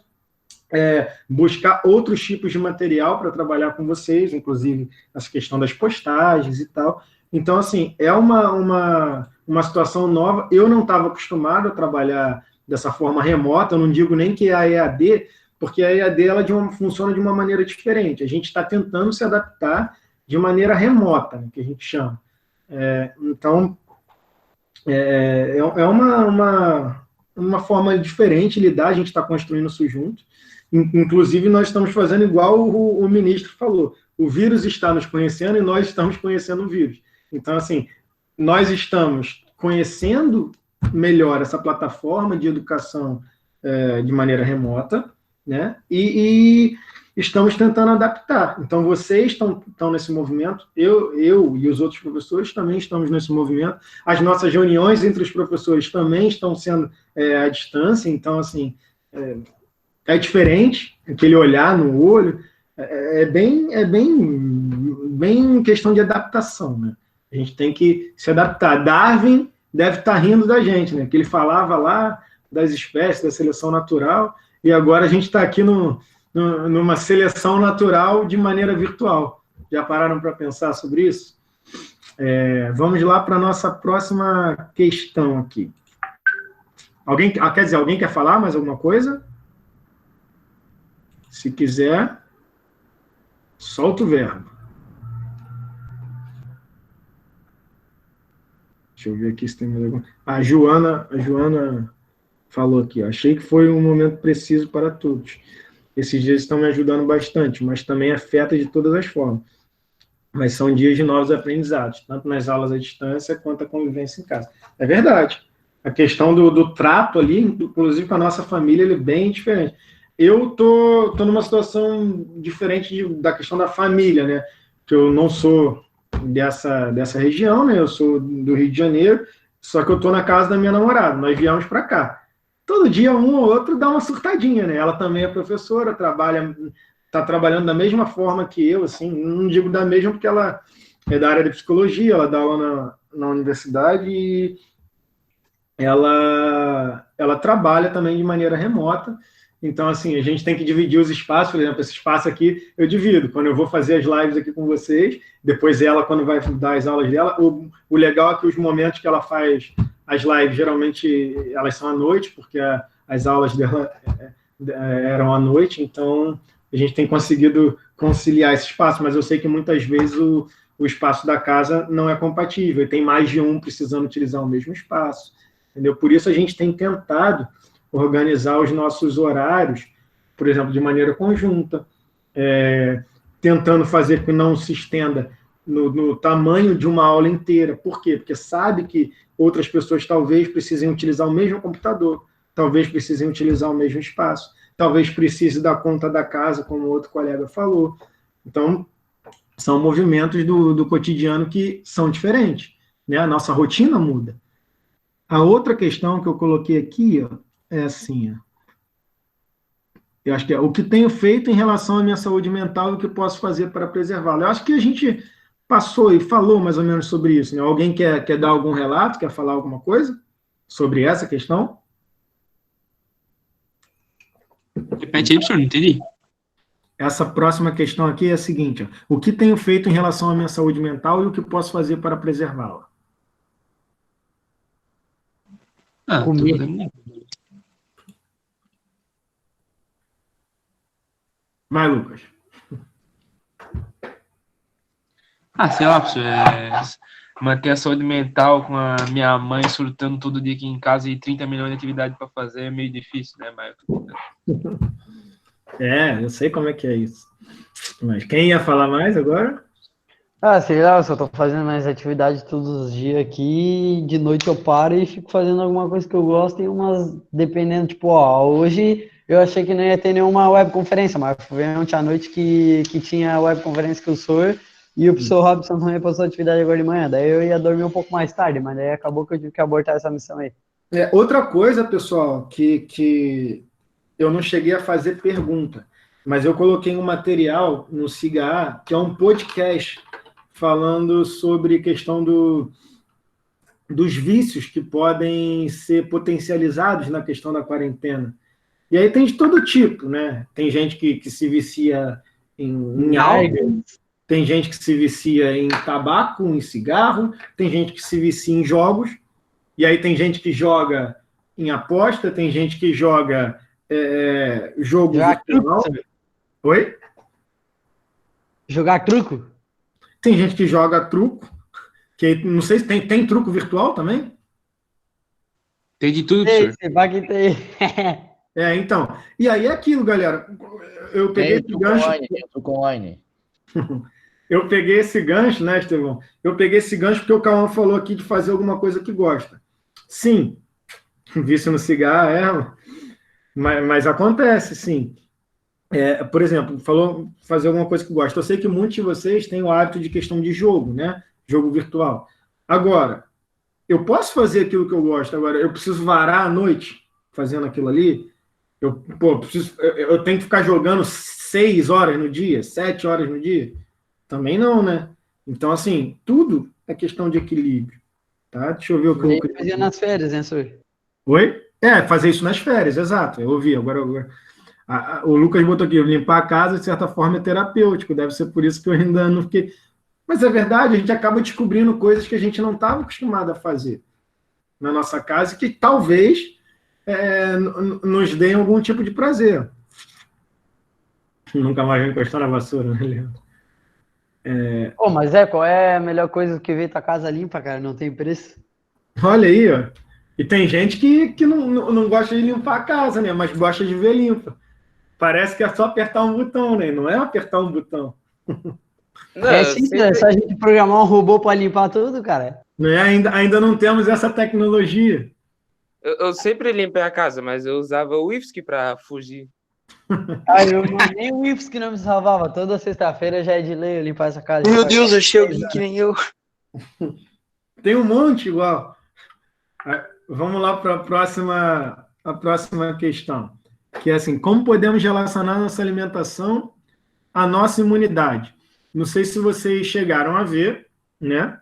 buscar outros tipos de material para trabalhar com vocês, inclusive essa questão das postagens e tal. Então, assim, é uma situação nova. Eu não estava acostumado a trabalhar dessa forma remota, eu não digo nem que é a EAD, porque a EAD ela funciona de uma maneira diferente. A gente está tentando se adaptar de maneira remota, né, que a gente chama. Então, uma forma diferente de lidar, a gente está construindo isso junto. Inclusive, nós estamos fazendo igual o ministro falou. O vírus está nos conhecendo e nós estamos conhecendo o vírus. Então, assim, nós estamos conhecendo melhor essa plataforma de educação de maneira remota, né? E estamos tentando adaptar. Então, vocês estão nesse movimento, eu e os outros professores também estamos nesse movimento. As nossas reuniões entre os professores também estão sendo à distância. Então, assim, é diferente, aquele olhar no olho, é bem questão de adaptação, né? A gente tem que se adaptar. Darwin deve estar rindo da gente, né? Que ele falava lá das espécies, da seleção natural, e agora a gente está aqui numa seleção natural de maneira virtual. Já pararam para pensar sobre isso? Vamos lá para a nossa próxima questão aqui. Alguém quer falar mais alguma coisa? Se quiser, solta o verbo. Deixa eu ver aqui se tem mais alguma. A Joana falou aqui, achei que foi um momento preciso para todos. Esses dias estão me ajudando bastante, mas também afeta de todas as formas. Mas são dias de novos aprendizados, tanto nas aulas à distância quanto a convivência em casa. É verdade. A questão do trato ali, inclusive com a nossa família, ele é bem diferente. Eu tô numa situação diferente da questão da família, né? Que eu não sou dessa região, né? Eu sou do Rio de Janeiro, só que eu tô na casa da minha namorada. Nós viemos para cá. Todo dia um ou outro dá uma surtadinha, né? Ela também é professora, tá trabalhando da mesma forma que eu, assim, não digo da mesma porque ela é da área de psicologia, ela dá aula na universidade e ela trabalha também de maneira remota. Então, assim, a gente tem que dividir os espaços. Por exemplo, esse espaço aqui eu divido. Quando eu vou fazer as lives aqui com vocês, depois ela, quando vai dar as aulas dela, o legal é que os momentos que ela faz as lives, geralmente, elas são à noite, porque as aulas dela eram à noite, então a gente tem conseguido conciliar esse espaço, mas eu sei que muitas vezes o espaço da casa não é compatível, e tem mais de um precisando utilizar o mesmo espaço, entendeu? Por isso a gente tem tentado organizar os nossos horários, por exemplo, de maneira conjunta, tentando fazer que não se estenda no tamanho de uma aula inteira. Por quê? Porque sabe que outras pessoas talvez precisem utilizar o mesmo computador, talvez precisem utilizar o mesmo espaço, talvez precise dar conta da casa, como o outro colega falou. Então, são movimentos do cotidiano que são diferentes, né? A nossa rotina muda. A outra questão que eu coloquei aqui, ó, é assim, ó. Eu acho que é o que tenho feito em relação à minha saúde mental e o que posso fazer para preservá-la. Eu acho que a gente passou e falou mais ou menos sobre isso, né? Alguém quer dar algum relato, quer falar alguma coisa sobre essa questão? Repete aí, professor, não entendi. Essa próxima questão aqui é a seguinte, ó. O que tenho feito em relação à minha saúde mental e o que posso fazer para preservá-la? Comer. Vai, Lucas. Sei lá, professor, manter a saúde mental com a minha mãe surtando todo dia aqui em casa e 30 milhões de atividades para fazer é meio difícil, né? Mas... eu sei como é que é isso. Mas quem ia falar mais agora? Sei lá, eu só tô fazendo mais atividades todos os dias aqui, de noite eu paro e fico fazendo alguma coisa que eu gosto e umas, dependendo, tipo, hoje eu achei que não ia ter nenhuma webconferência, mas fui ver ontem à noite que tinha webconferência com o senhor e o professor Robson também passou atividade agora de manhã, daí eu ia dormir um pouco mais tarde, mas daí acabou que eu tive que abortar essa missão aí. Outra coisa, pessoal, que eu não cheguei a fazer pergunta, mas eu coloquei um material no SIGA, que é um podcast falando sobre questão dos vícios que podem ser potencializados na questão da quarentena. E aí tem de todo tipo, né? Tem gente que se vicia em álcool, tem gente que se vicia em tabaco, em cigarro, tem gente que se vicia em jogos, e aí tem gente que joga em aposta, tem gente que joga jogo virtual. Oi? Jogar truco? Tem gente que joga truco, que não sei se tem truco virtual também? Tem de tudo, professor. Então. E aí é aquilo, galera. Eu peguei esse gancho. Truco online. Eu peguei esse gancho, né, Estevão? Eu peguei esse gancho porque o Cauã falou aqui de fazer alguma coisa que gosta. Sim, vício no cigarro, mas acontece, sim. Por exemplo, falou fazer alguma coisa que gosta. Eu sei que muitos de vocês têm o hábito de questão de jogo, né? Jogo virtual. Agora, eu posso fazer aquilo que eu gosto. Agora, eu preciso varar à noite fazendo aquilo ali. Eu tenho que ficar jogando 6 horas no dia, 7 horas no dia? Também não, né? Então, assim, tudo é questão de equilíbrio. Tá? Deixa eu ver o que eu... Fazia nas férias, né, senhor? Oi? Fazer isso nas férias, exato. Eu ouvi. Agora o Lucas botou aqui, limpar a casa, de certa forma, é terapêutico. Deve ser por isso que eu ainda não fiquei... Mas é verdade, a gente acaba descobrindo coisas que a gente não estava acostumado a fazer na nossa casa e que talvez nos deem algum tipo de prazer. Nunca mais vou encostar na vassoura, né, Leandro? Mas qual é a melhor coisa que ver tua casa limpa, cara? Não tem preço. Olha aí, ó. E tem gente que não gosta de limpar a casa, né? Mas gosta de ver limpa. Parece que é só apertar um botão, né? Não é apertar um botão. Não, simples, é só a gente programar um robô para limpar tudo, cara. Não é? Ainda não temos essa tecnologia. Eu sempre limpei a casa, mas eu usava o Whisky para fugir. Nem o Whisky não me salvava. Toda sexta-feira já é de lei eu limpar essa casa. Meu Deus, achei alguém que nem eu. Tem um monte igual. Vamos lá para a próxima questão. Que é assim, como podemos relacionar nossa alimentação à nossa imunidade? Não sei se vocês chegaram a ver, né?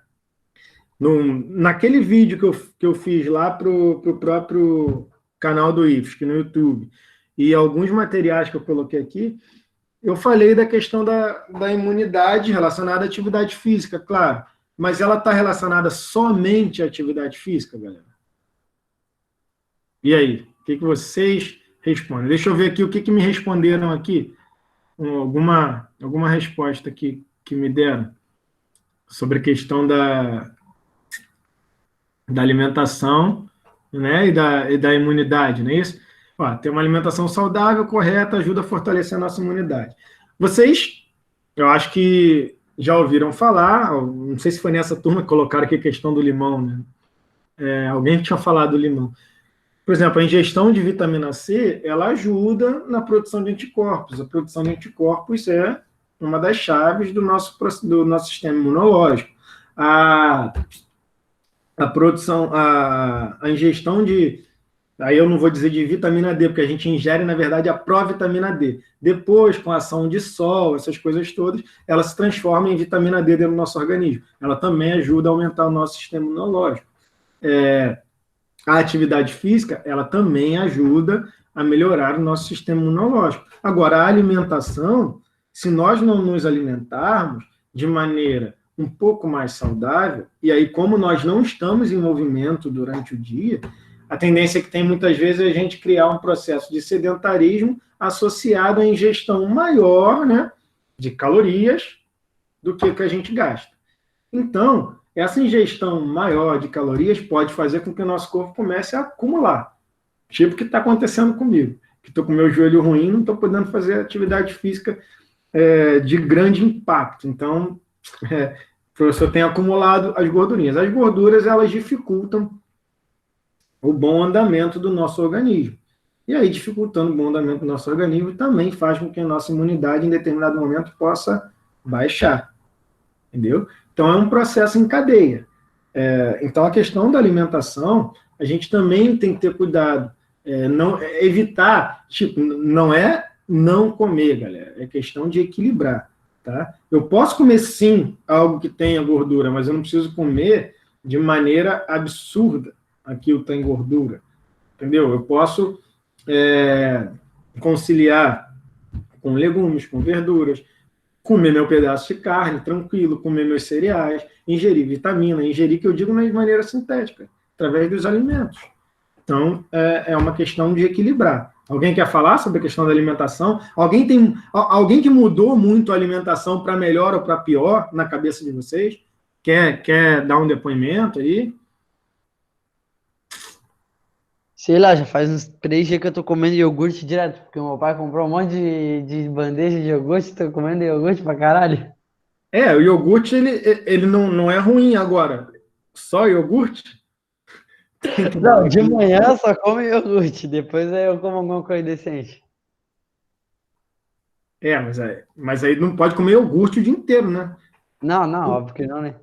Naquele vídeo que eu fiz lá para o próprio canal do IFSC no YouTube, e alguns materiais que eu coloquei aqui, eu falei da questão da imunidade relacionada à atividade física, claro, mas ela está relacionada somente à atividade física, galera? E aí, o que vocês respondem? Deixa eu ver aqui o que me responderam aqui, alguma resposta que me deram sobre a questão da alimentação, né, e da imunidade, não é isso? Ó, ter uma alimentação saudável, correta, ajuda a fortalecer a nossa imunidade. Vocês, eu acho que já ouviram falar, não sei se foi nessa turma que colocaram aqui a questão do limão, né? Alguém tinha falado do limão. Por exemplo, a ingestão de vitamina C, ela ajuda na produção de anticorpos. A produção de anticorpos é uma das chaves do nosso sistema imunológico. A produção, a ingestão de, aí eu não vou dizer de vitamina D, porque a gente ingere, na verdade, a provitamina D. Depois, com a ação de sol, essas coisas todas, ela se transforma em vitamina D dentro do nosso organismo. Ela também ajuda a aumentar o nosso sistema imunológico. A atividade física, ela também ajuda a melhorar o nosso sistema imunológico. Agora, a alimentação, se nós não nos alimentarmos de maneira um pouco mais saudável, e aí como nós não estamos em movimento durante o dia, a tendência que tem muitas vezes é a gente criar um processo de sedentarismo associado à ingestão maior, né, de calorias do que a gente gasta. Então, essa ingestão maior de calorias pode fazer com que o nosso corpo comece a acumular. Tipo o que está acontecendo comigo. Que estou com meu joelho ruim, não estou podendo fazer atividade física de grande impacto. Então, o professor tem acumulado as gordurinhas. As gorduras, elas dificultam o bom andamento do nosso organismo. E aí, dificultando o bom andamento do nosso organismo, também faz com que a nossa imunidade, em determinado momento, possa baixar. Entendeu? Então, é um processo em cadeia. Então, a questão da alimentação, a gente também tem que ter cuidado. Evitar, tipo, não é não comer, galera. É questão de equilibrar, tá? Eu posso comer, sim, algo que tenha gordura, mas eu não preciso comer de maneira absurda aquilo que tem gordura. Entendeu? Eu posso conciliar com legumes, com verduras, comer meu pedaço de carne, tranquilo, comer meus cereais, ingerir vitamina, ingerir, que eu digo, de maneira sintética, através dos alimentos. Então, é uma questão de equilibrar. Alguém quer falar sobre a questão da alimentação? Alguém que mudou muito a alimentação para melhor ou para pior na cabeça de vocês? Quer dar um depoimento aí? Sei lá, já faz uns 3 dias que eu tô comendo iogurte direto, porque meu pai comprou um monte de bandeja de iogurte, tô comendo iogurte pra caralho. O iogurte, ele não é ruim agora. Só iogurte? Não, de manhã eu só como iogurte, depois aí eu como alguma coisa decente. Mas aí não pode comer iogurte o dia inteiro, né? Não, óbvio que não, né?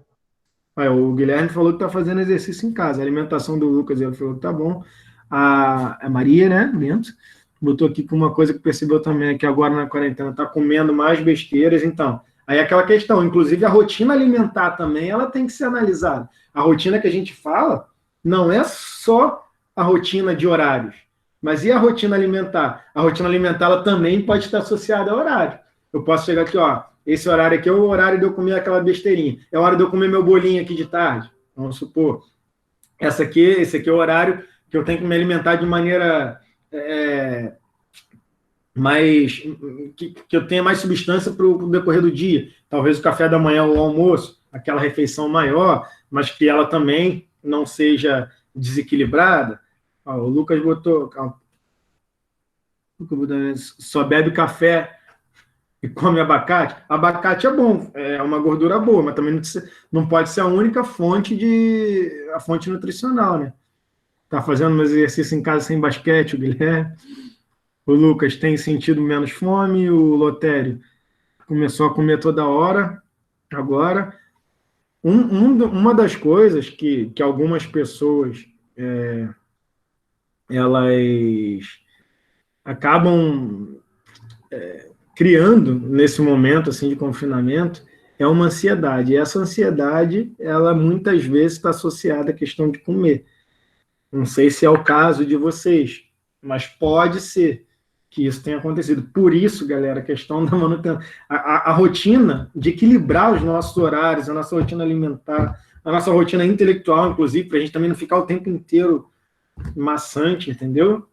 O Guilherme falou que está fazendo exercício em casa. A alimentação do Lucas, ele falou que tá bom. A Maria, né, Mentos, botou aqui com uma coisa que percebeu também, que agora na quarentena está comendo mais besteiras. Então, aí aquela questão, inclusive a rotina alimentar também, ela tem que ser analisada. A rotina que a gente fala não é só a rotina de horários, mas e a rotina alimentar? A rotina alimentar, ela também pode estar associada a horário. Eu posso chegar aqui, esse horário aqui é o horário de eu comer aquela besteirinha. É a hora de eu comer meu bolinho aqui de tarde, vamos supor. Esse aqui é o horário que eu tenho que me alimentar de maneira mais... que eu tenha mais substância para o decorrer do dia. Talvez o café da manhã ou o almoço, aquela refeição maior, mas que ela também não seja desequilibrada. O Lucas botou... Só bebe café e come abacate. Abacate é bom, é uma gordura boa, mas também não pode ser a única fonte nutricional, né? Tá fazendo um exercício em casa sem basquete, o Guilherme. O Lucas tem sentido menos fome, o Lotério começou a comer toda hora. Agora, uma das coisas que algumas pessoas elas acabam criando nesse momento assim de confinamento é uma ansiedade. E essa ansiedade, ela muitas vezes está associada à questão de comer. Não sei se é o caso de vocês, mas pode ser que isso tenha acontecido. Por isso, galera, a questão da manutenção, a rotina de equilibrar os nossos horários, a nossa rotina alimentar, a nossa rotina intelectual, inclusive, para a gente também não ficar o tempo inteiro maçante, entendeu?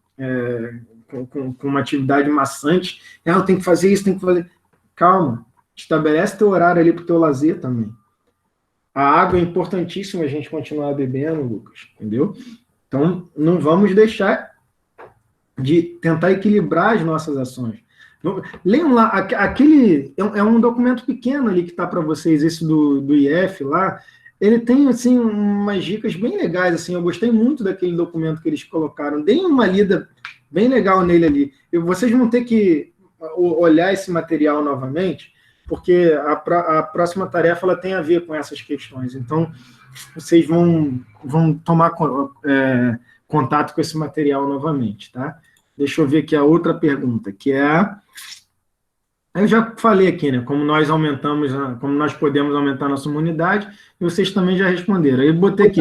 Com uma atividade maçante. Eu tenho que fazer isso, tenho que fazer... Calma, estabelece teu horário ali para o teu lazer também. A água é importantíssima a gente continuar bebendo, Lucas, entendeu? Então, não vamos deixar de tentar equilibrar as nossas ações. Leiam lá, aquele é um documento pequeno ali que está para vocês, esse do IF lá. Ele tem, assim, umas dicas bem legais, assim, eu gostei muito daquele documento que eles colocaram. Deem uma lida bem legal nele ali. Vocês vão ter que olhar esse material novamente, porque a próxima tarefa ela tem a ver com essas questões. Então, vocês vão tomar contato com esse material novamente, tá? Deixa eu ver aqui a outra pergunta, que é... Eu já falei aqui, né? Como nós podemos aumentar a nossa imunidade, e vocês também já responderam. Aí eu botei aqui.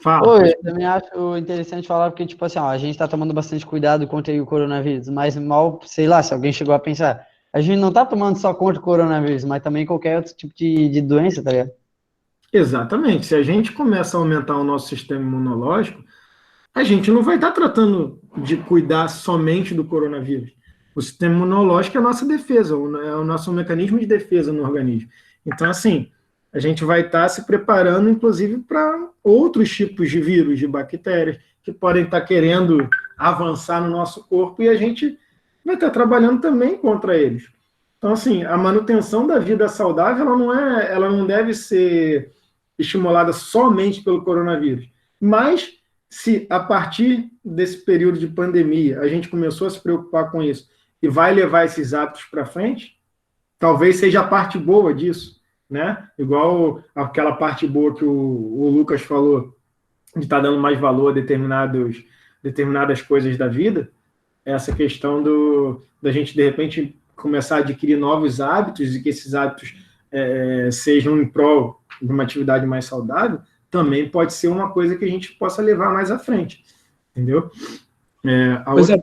Fala. Eu também acho interessante falar, porque, tipo assim, ó, a gente tá tomando bastante cuidado contra o coronavírus, mas mal, sei lá, se alguém chegou a pensar, a gente não tá tomando só contra o coronavírus, mas também qualquer outro tipo de doença, tá ligado? Exatamente. Se a gente começa a aumentar o nosso sistema imunológico, a gente não vai estar tratando de cuidar somente do coronavírus. O sistema imunológico é a nossa defesa, é o nosso mecanismo de defesa no organismo. Então, assim, a gente vai estar se preparando, inclusive, para outros tipos de vírus, de bactérias, que podem estar querendo avançar no nosso corpo, e a gente vai estar trabalhando também contra eles. Então, assim, a manutenção da vida saudável, ela não deve ser estimulada somente pelo coronavírus. Mas, se a partir desse período de pandemia a gente começou a se preocupar com isso e vai levar esses hábitos para frente, talvez seja a parte boa disso, né? Igual aquela parte boa que o Lucas falou, de estar dando mais valor a determinadas coisas da vida, essa questão da gente, de repente, começar a adquirir novos hábitos e que esses hábitos sejam em prol de uma atividade mais saudável, também pode ser uma coisa que a gente possa levar mais à frente, entendeu? Acho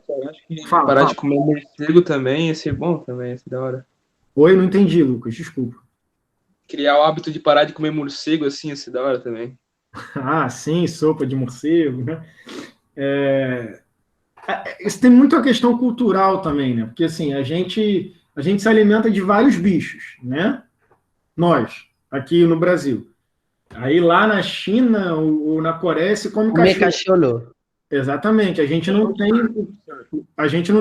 que parar de comer morcego também ia ser bom também, ia ser da hora. Oi, não entendi, Lucas, desculpa. Criar o hábito de parar de comer morcego, assim, ia ser da hora também. Ah, sim, sopa de morcego, né? Isso tem muito a questão cultural também, né? Porque, assim, a gente se alimenta de vários bichos, né? Nós, aqui no Brasil. Aí lá na China ou na Coreia se come cachorro. Exatamente. A gente não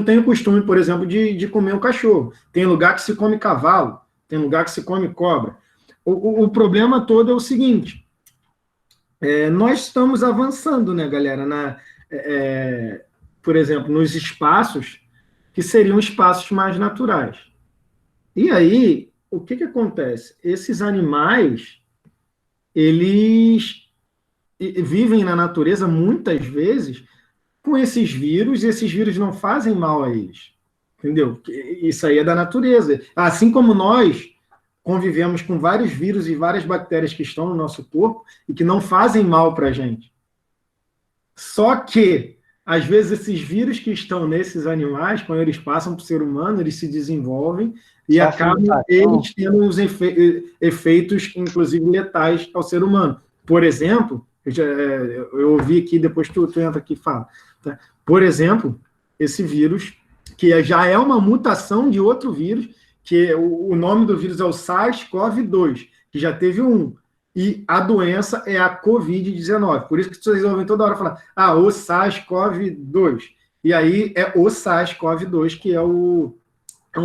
tem o costume, por exemplo, de comer um cachorro. Tem lugar que se come cavalo, tem lugar que se come cobra. O problema todo é o seguinte, nós estamos avançando, né, galera, por exemplo, nos espaços que seriam espaços mais naturais. E aí, o que acontece? Esses animais, eles vivem na natureza, muitas vezes, com esses vírus, e esses vírus não fazem mal a eles. Entendeu? Isso aí é da natureza. Assim como nós convivemos com vários vírus e várias bactérias que estão no nosso corpo e que não fazem mal para a gente. Só que, às vezes, esses vírus que estão nesses animais, quando eles passam para o ser humano, eles se desenvolvem e acabam eles tendo os efeitos, inclusive, letais ao ser humano. Por exemplo, eu ouvi aqui, depois tu entra aqui e fala. Tá? Por exemplo, esse vírus, que já é uma mutação de outro vírus, que o nome do vírus é o SARS-CoV-2, que já teve um. E a doença é a Covid-19. Por isso que vocês ouvem toda hora falar, o SARS-CoV-2. E aí é o SARS-CoV-2, que é um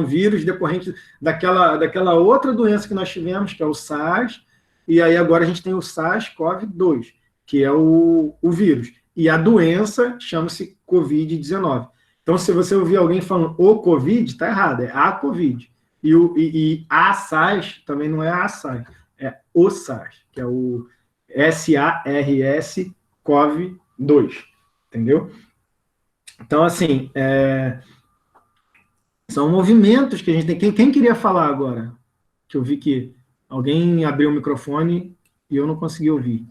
vírus decorrente daquela outra doença que nós tivemos, que é o SARS, e aí agora a gente tem o SARS-CoV-2, que é o vírus. E a doença chama-se Covid-19. Então, se você ouvir alguém falando o Covid, está errado, é a Covid. E a SARS também não é a SARS, é o SARS, que é o SARS-CoV-2, entendeu? Então, assim, são movimentos que a gente tem. Quem queria falar agora? Que eu vi que Alguém abriu o microfone e eu não consegui ouvir.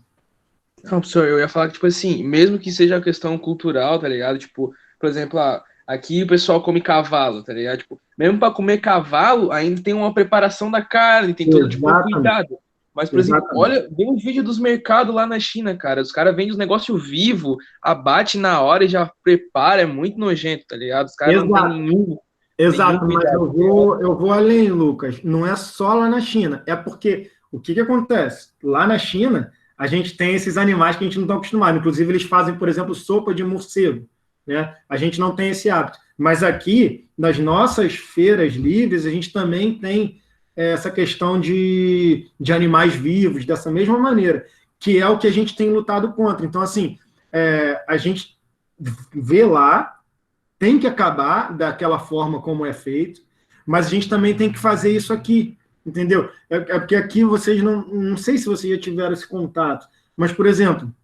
Não, professor, eu ia falar que, tipo assim, mesmo que seja a questão cultural, tá ligado? Tipo, por exemplo, aqui o pessoal come cavalo, tá ligado? Tipo, mesmo para comer cavalo, ainda tem uma preparação da carne, tem todo, tipo, um cuidado. Mas, por exemplo, olha, vê um vídeo dos mercados lá na China, cara. Os caras vendem os negócios vivos, abate na hora e já prepara, é muito nojento, tá ligado? Os caras não tem nenhum. Exato, mas eu vou além, Lucas. Não é só lá na China. É porque o que acontece? Lá na China, a gente tem esses animais que a gente não está acostumado. Inclusive, eles fazem, por exemplo, sopa de morcego. Né? A gente não tem esse hábito. Mas aqui, nas nossas feiras livres, a gente também tem essa questão de animais vivos, dessa mesma maneira, que é o que a gente tem lutado contra. Então, assim, a gente vê lá, tem que acabar daquela forma como é feito, mas a gente também tem que fazer isso aqui, entendeu? É porque aqui vocês não sei se vocês já tiveram esse contato, mas, por exemplo,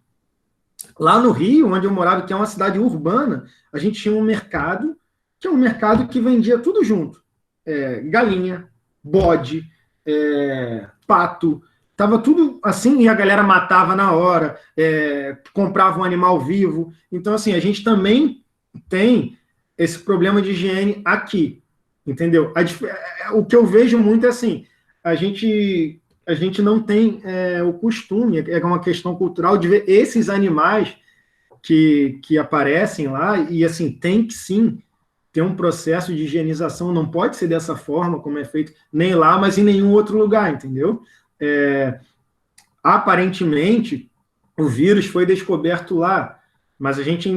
lá no Rio, onde eu morava, que é uma cidade urbana, a gente tinha um mercado, que é um mercado que vendia tudo junto. Galinha, bode, pato, tava tudo assim, e a galera matava na hora, comprava um animal vivo. Então, assim, a gente também tem esse problema de higiene aqui, entendeu? O que eu vejo muito é assim, a gente não tem o costume, é uma questão cultural, de ver esses animais que aparecem lá, e assim, tem que sim ter um processo de higienização, não pode ser dessa forma como é feito, nem lá, mas em nenhum outro lugar, entendeu? Aparentemente, o vírus foi descoberto lá, mas a gente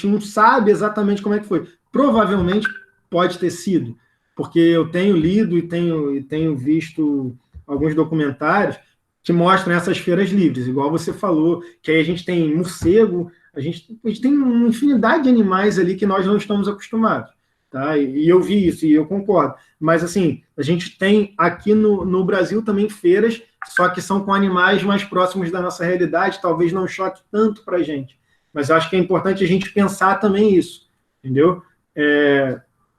não sabe exatamente como é que foi. Provavelmente pode ter sido, porque eu tenho lido e tenho visto alguns documentários que mostram essas feiras livres, igual você falou, que aí a gente tem morcego, a gente tem uma infinidade de animais ali que nós não estamos acostumados, tá? E eu vi isso, e eu concordo. Mas, assim, a gente tem aqui no Brasil também feiras, só que são com animais mais próximos da nossa realidade, talvez não choque tanto para a gente. Mas eu acho que é importante a gente pensar também isso, entendeu?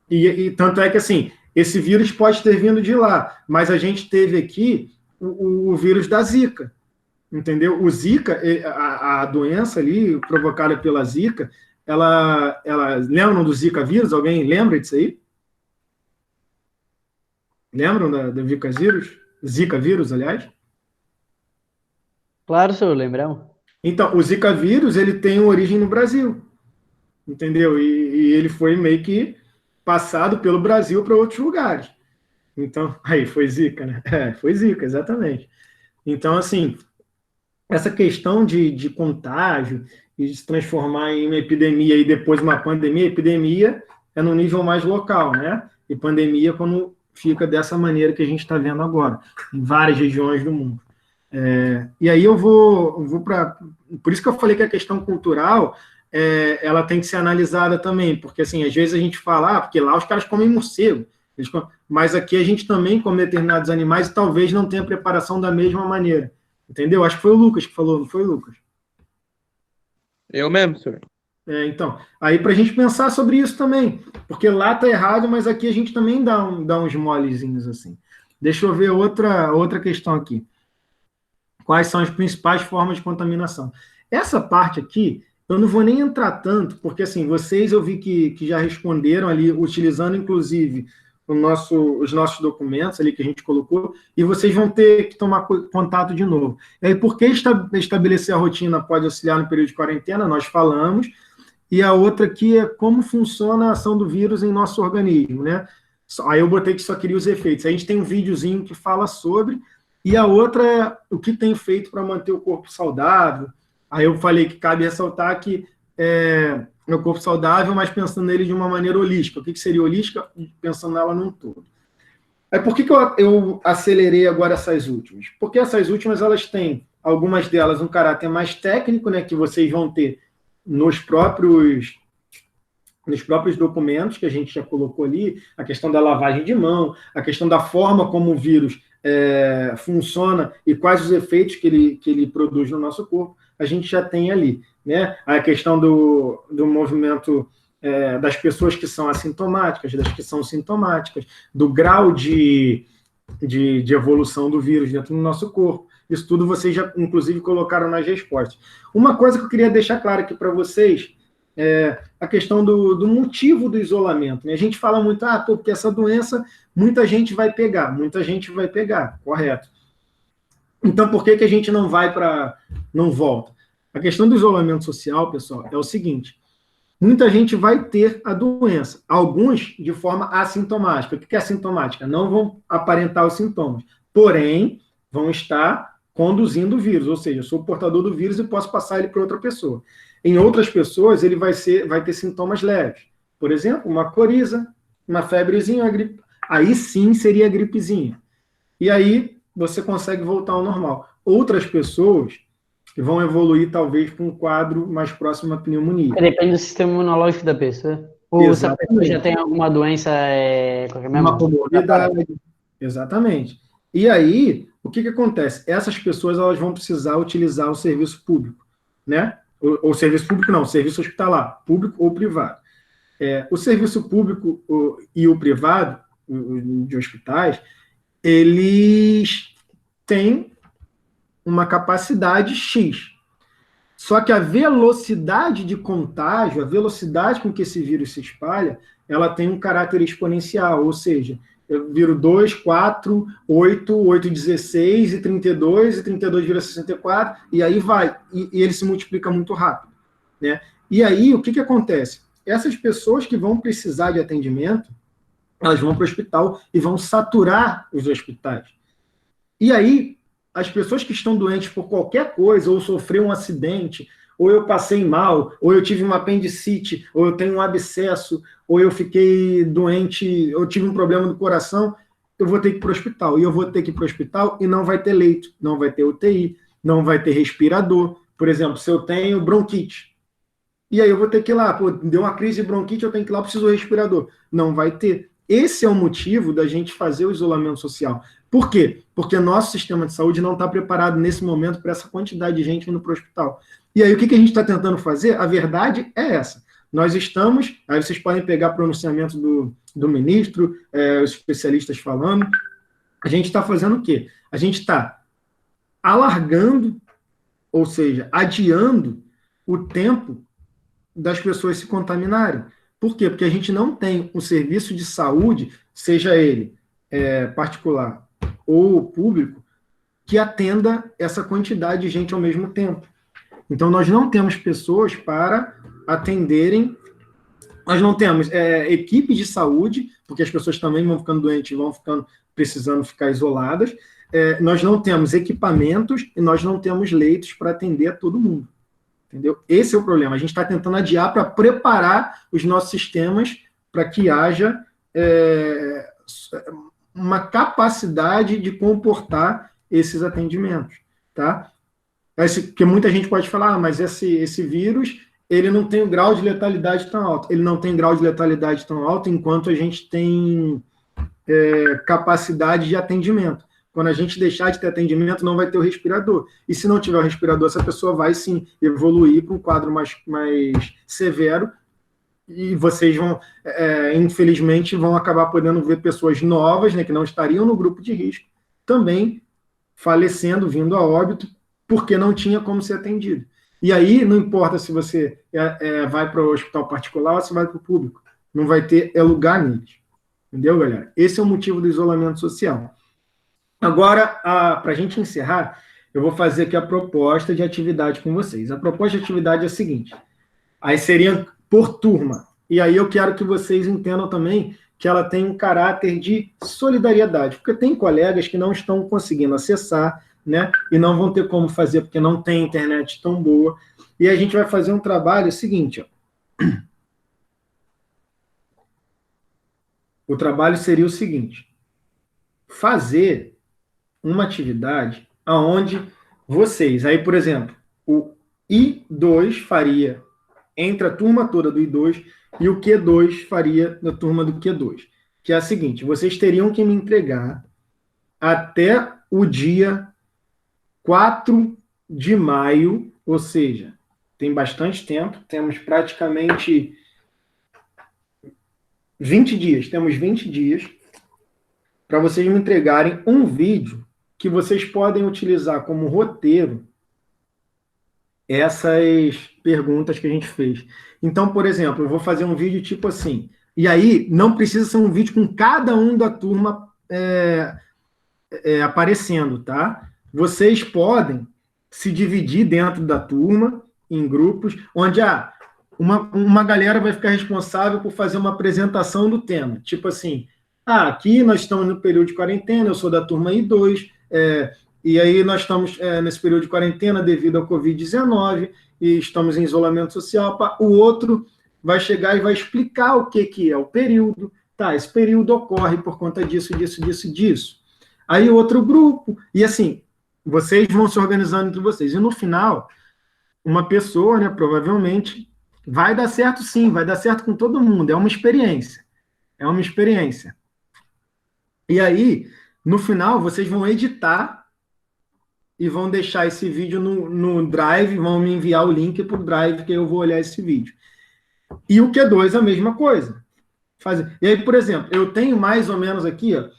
E tanto é que, assim, esse vírus pode ter vindo de lá, mas a gente teve aqui o vírus da Zika, entendeu? O Zika, a doença ali provocada pela Zika, ela lembram do Zika vírus? Alguém lembra disso aí? Lembram do Zika vírus? Zika vírus, aliás? Claro, senhor, lembramos. Então, o Zika vírus, ele tem origem no Brasil, entendeu? E ele foi meio que passado pelo Brasil para outros lugares. Então, aí, foi Zika, né? Foi Zika, exatamente. Então, assim, essa questão de contágio e de se transformar em uma epidemia e depois uma pandemia, epidemia é no nível mais local, né? E pandemia quando fica dessa maneira que a gente está vendo agora, em várias regiões do mundo. E aí eu vou para... Por isso que eu falei que a questão cultural, ela tem que ser analisada também, porque, assim, às vezes a gente fala, porque lá os caras comem morcego, mas aqui a gente também come determinados animais e talvez não tenha preparação da mesma maneira. Entendeu? Acho que foi o Lucas que falou, não foi, Lucas? Eu mesmo, senhor. Então, aí para a gente pensar sobre isso também, porque lá tá errado, mas aqui a gente também dá uns molezinhos assim. Deixa eu ver outra questão aqui. Quais são as principais formas de contaminação? Essa parte aqui, eu não vou nem entrar tanto, porque assim, vocês eu vi que já responderam ali, utilizando inclusive os nossos documentos ali que a gente colocou, e vocês vão ter que tomar contato de novo. E aí, por que estabelecer a rotina pode auxiliar no período de quarentena? Nós falamos. E a outra aqui é como funciona a ação do vírus em nosso organismo, né? Aí eu botei que só queria os efeitos. Aí a gente tem um videozinho que fala sobre, e a outra é o que tem feito para manter o corpo saudável. Aí eu falei que cabe ressaltar que meu corpo saudável, mas pensando nele de uma maneira holística. O que seria holística? Pensando nela num todo. Por que eu acelerei agora essas últimas? Porque essas últimas, elas têm, algumas delas, um caráter mais técnico, né, que vocês vão ter nos próprios documentos que a gente já colocou ali, a questão da lavagem de mão, a questão da forma como o vírus funciona e quais os efeitos que ele produz no nosso corpo, a gente já tem ali, né? A questão do movimento das pessoas que são assintomáticas, das que são sintomáticas, do grau de de evolução do vírus dentro do nosso corpo. Isso tudo vocês já, inclusive, colocaram nas respostas. Uma coisa que eu queria deixar claro aqui para vocês é a questão do motivo do isolamento. Né? A gente fala muito, porque essa doença muita gente vai pegar, correto. Então, por que a gente não volta? A questão do isolamento social, pessoal, é o seguinte: muita gente vai ter a doença, alguns de forma assintomática. O que é assintomática? Não vão aparentar os sintomas, porém, vão estar conduzindo o vírus, ou seja, eu sou portador do vírus e posso passar ele para outra pessoa. Em outras pessoas, ele vai ter sintomas leves. Por exemplo, uma coriza, uma febrezinha, uma gripe. Aí sim seria a gripezinha. E aí você consegue voltar ao normal. Outras pessoas vão evoluir talvez para um quadro mais próximo à pneumonia. Depende do sistema imunológico da pessoa. Ou se a pessoa já tem alguma doença... uma comorbidade. Exatamente. E aí, o que acontece? Essas pessoas elas vão precisar utilizar o serviço público, né? O serviço público não, o serviço hospitalar, público ou privado. O serviço público e o privado, de hospitais, eles têm uma capacidade X. Só que a velocidade de contágio, a velocidade com que esse vírus se espalha, ela tem um caráter exponencial, ou seja, eu viro 2, 4, 8, 8, 16, e 32 vira 64, e aí vai. E ele se multiplica muito rápido. Né? E aí, o que acontece? Essas pessoas que vão precisar de atendimento, elas vão para o hospital e vão saturar os hospitais. E aí, as pessoas que estão doentes por qualquer coisa, ou sofreu um acidente, ou eu passei mal, ou eu tive uma apendicite, ou eu tenho um abscesso, ou eu fiquei doente, eu tive um problema no coração, eu vou ter que ir para o hospital. E eu vou ter que ir para o hospital e não vai ter leito, não vai ter UTI, não vai ter respirador. Por exemplo, se eu tenho bronquite, e aí eu vou ter que ir lá, deu uma crise de bronquite, eu tenho que ir lá, preciso do respirador. Não vai ter. Esse é o motivo da gente fazer o isolamento social. Por quê? Porque nosso sistema de saúde não está preparado nesse momento para essa quantidade de gente indo para o hospital. E aí o que a gente está tentando fazer? A verdade é essa. Nós estamos, aí vocês podem pegar pronunciamento do ministro, os especialistas falando, a gente está fazendo o quê? A gente está alargando, ou seja, adiando o tempo das pessoas se contaminarem. Por quê? Porque a gente não tem um serviço de saúde, seja ele particular ou público, que atenda essa quantidade de gente ao mesmo tempo. Então, nós não temos pessoas para atenderem, nós não temos equipe de saúde, porque as pessoas também vão ficando doentes, vão precisando ficar isoladas, nós não temos equipamentos e nós não temos leitos para atender a todo mundo. Entendeu? Esse é o problema. A gente está tentando adiar para preparar os nossos sistemas para que haja uma capacidade de comportar esses atendimentos. Tá? Porque muita gente pode falar, mas esse vírus ele não tem um grau de letalidade tão alto. Ele não tem grau de letalidade tão alto enquanto a gente tem capacidade de atendimento. Quando a gente deixar de ter atendimento, não vai ter o respirador. E se não tiver o respirador, essa pessoa vai, sim, evoluir para um quadro mais severo e vocês vão, infelizmente, vão acabar podendo ver pessoas novas, né, que não estariam no grupo de risco, também falecendo, vindo a óbito, porque não tinha como ser atendido. E aí, não importa se você vai para o hospital particular ou se vai para o público, não vai ter lugar neles. Entendeu, galera? Esse é o motivo do isolamento social. Agora, para a gente encerrar, eu vou fazer aqui a proposta de atividade com vocês. A proposta de atividade é a seguinte, aí seria por turma, e aí eu quero que vocês entendam também que ela tem um caráter de solidariedade, porque tem colegas que não estão conseguindo acessar, né, e não vão ter como fazer, porque não tem internet tão boa, e a gente vai fazer um trabalho seguinte, ó. O trabalho seria o seguinte, fazer uma atividade onde vocês, aí, por exemplo, o I2 faria entre a turma toda do I2 e o Q2 faria na turma do Q2, que é a seguinte, vocês teriam que me entregar até o dia 4 de maio, ou seja, tem bastante tempo, temos praticamente 20 dias, temos 20 dias para vocês me entregarem um vídeo que vocês podem utilizar como roteiro essas perguntas que a gente fez. Então, por exemplo, eu vou fazer um vídeo tipo assim, e aí não precisa ser um vídeo com cada um da turma aparecendo, tá? Vocês podem se dividir dentro da turma em grupos, onde uma galera vai ficar responsável por fazer uma apresentação do tema. Tipo assim, aqui nós estamos no período de quarentena, eu sou da turma I2, e aí nós estamos nesse período de quarentena devido ao Covid-19, e estamos em isolamento social. O outro vai chegar e vai explicar o que é o período. Tá, esse período ocorre por conta disso, disso, disso, disso. Aí outro grupo, e assim, vocês vão se organizando entre vocês. E no final, uma pessoa, né, provavelmente, vai dar certo sim, vai dar certo com todo mundo. É uma experiência. É uma experiência. E aí, no final, vocês vão editar e vão deixar esse vídeo no Drive, vão me enviar o link para o Drive, que eu vou olhar esse vídeo. E o Q2 a mesma coisa. E aí, por exemplo, eu tenho mais ou menos aqui, ó,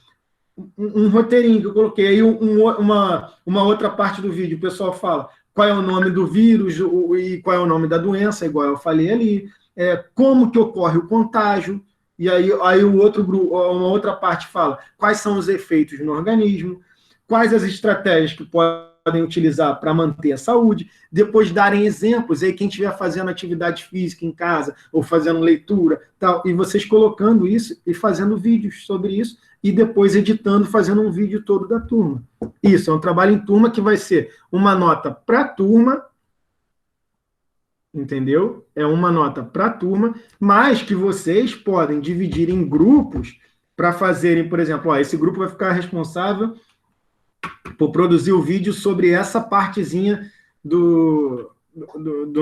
um roteirinho que eu coloquei, aí uma outra parte do vídeo, o pessoal fala qual é o nome do vírus e qual é o nome da doença, igual eu falei ali, como que ocorre o contágio, e aí o outro grupo, uma outra parte fala quais são os efeitos no organismo, quais as estratégias que podem utilizar para manter a saúde, depois darem exemplos, aí quem estiver fazendo atividade física em casa, ou fazendo leitura, tal, e vocês colocando isso e fazendo vídeos sobre isso, e depois editando, fazendo um vídeo todo da turma. Isso, é um trabalho em turma que vai ser uma nota para a turma, entendeu? É uma nota para a turma, mas que vocês podem dividir em grupos para fazerem, por exemplo, esse grupo vai ficar responsável por produzir o vídeo sobre essa partezinha do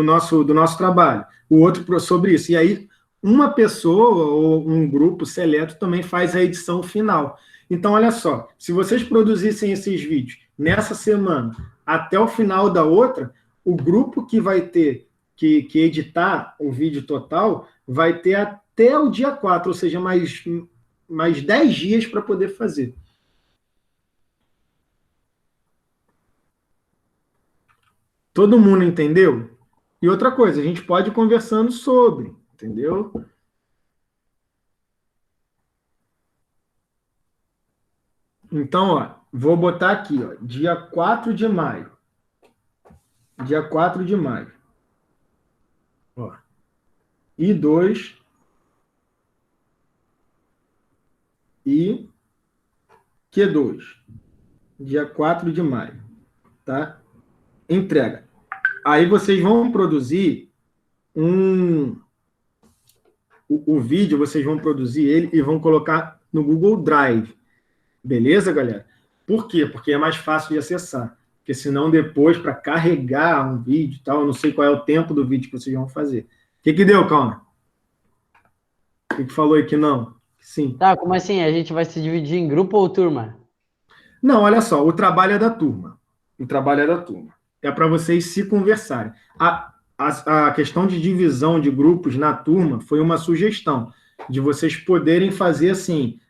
nosso trabalho, o outro sobre isso. E aí, uma pessoa ou um grupo seleto também faz a edição final. Então, olha só, se vocês produzissem esses vídeos nessa semana até o final da outra, o grupo que vai ter que editar o vídeo total vai ter até o dia 4, ou seja, mais 10 dias para poder fazer. Todo mundo entendeu? E outra coisa, a gente pode ir conversando sobre, entendeu? Então, ó, vou botar aqui, ó, dia 4 de maio. Dia 4 de maio. Ó. I2 e Q2. Dia 4 de maio. Tá? Entrega. Aí vocês vão produzir o vídeo, vocês vão produzir ele e vão colocar no Google Drive. Beleza, galera? Por quê? Porque é mais fácil de acessar. Porque senão depois, para carregar um vídeo e tal, eu não sei qual é o tempo do vídeo que vocês vão fazer. O que deu, Calma? O que falou aí que não? Sim. Tá, como assim? A gente vai se dividir em grupo ou turma? Não, olha só, o trabalho é da turma. O trabalho é da turma. É para vocês se conversarem. A questão de divisão de grupos na turma foi uma sugestão de vocês poderem fazer assim,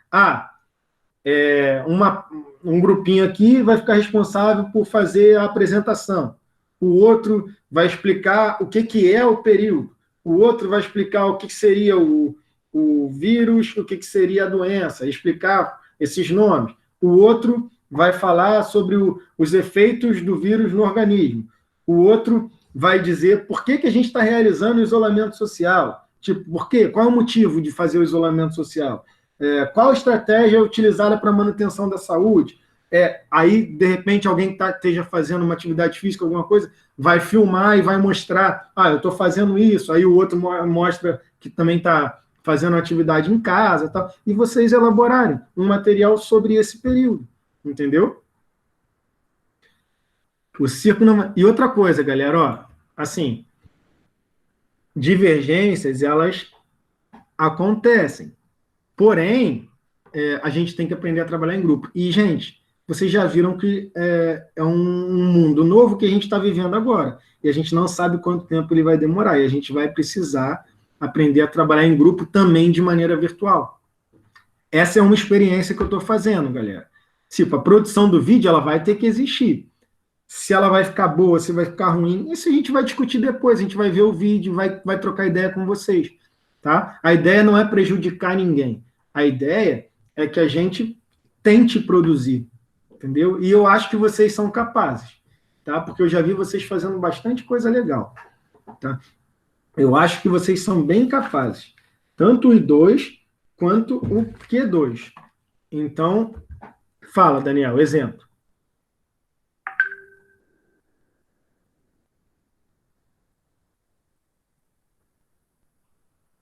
um grupinho aqui vai ficar responsável por fazer a apresentação, o outro vai explicar o que é o período, o outro vai explicar o que seria o vírus, o que seria a doença, explicar esses nomes, o outro vai falar sobre os efeitos do vírus no organismo, o outro vai dizer por que a gente está realizando o isolamento social, tipo, por quê? Qual é o motivo de fazer o isolamento social? Qual a estratégia utilizada para a manutenção da saúde? Aí, de repente, alguém que esteja fazendo uma atividade física, alguma coisa, vai filmar e vai mostrar, eu estou fazendo isso, aí o outro mostra que também está fazendo atividade em casa, tal, e vocês elaborarem um material sobre esse período, entendeu? O circo não... E outra coisa, galera, ó, assim, divergências, elas acontecem. Porém, a gente tem que aprender a trabalhar em grupo. E, gente, vocês já viram que é um mundo novo que a gente está vivendo agora. E a gente não sabe quanto tempo ele vai demorar. E a gente vai precisar aprender a trabalhar em grupo também de maneira virtual. essa é uma experiência que eu estou fazendo, galera. Tipo, a produção do vídeo, ela vai ter que existir. Se ela vai ficar boa, se vai ficar ruim, isso a gente vai discutir depois, a gente vai ver o vídeo, vai trocar ideia com vocês, tá? A ideia não é prejudicar ninguém. A ideia é que a gente tente produzir, entendeu? E eu acho que vocês são capazes, tá? Porque eu já vi vocês fazendo bastante coisa legal, tá? Eu acho que vocês são bem capazes, tanto o I2 quanto o Q2. Então, fala, Daniel, exemplo.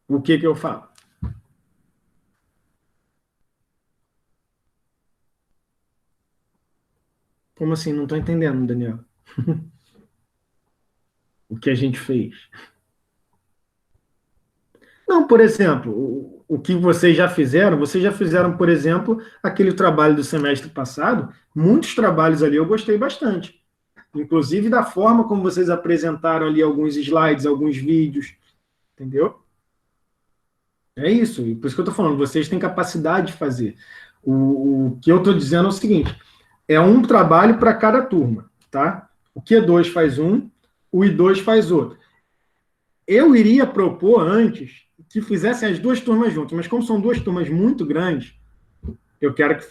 O que eu falo? Como assim? Não estou entendendo, Daniel. O que a gente fez? Não, por exemplo, o que vocês já fizeram, por exemplo, aquele trabalho do semestre passado, muitos trabalhos ali eu gostei bastante. Inclusive da forma como vocês apresentaram ali alguns slides, alguns vídeos, entendeu? É isso, e por isso que eu estou falando, vocês têm capacidade de fazer. O que eu estou dizendo é o seguinte, é um trabalho para cada turma, tá? O Q2 faz um, o I2 faz outro. Eu iria propor antes que fizessem as duas turmas juntas, mas como são duas turmas muito grandes, eu quero que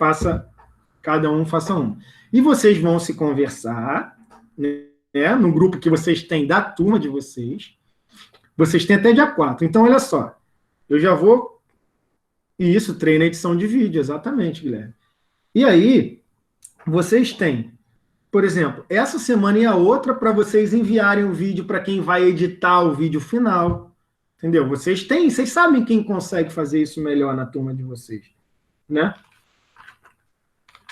cada um faça um. E vocês vão se conversar, né, no grupo que vocês têm da turma de vocês. Vocês têm até dia 4. Então, olha só, eu já vou... E isso, treina edição de vídeo, exatamente, Guilherme. E aí, vocês têm, por exemplo, essa semana e a outra para vocês enviarem o vídeo para quem vai editar o vídeo final. Entendeu? Vocês sabem quem consegue fazer isso melhor na turma de vocês, né?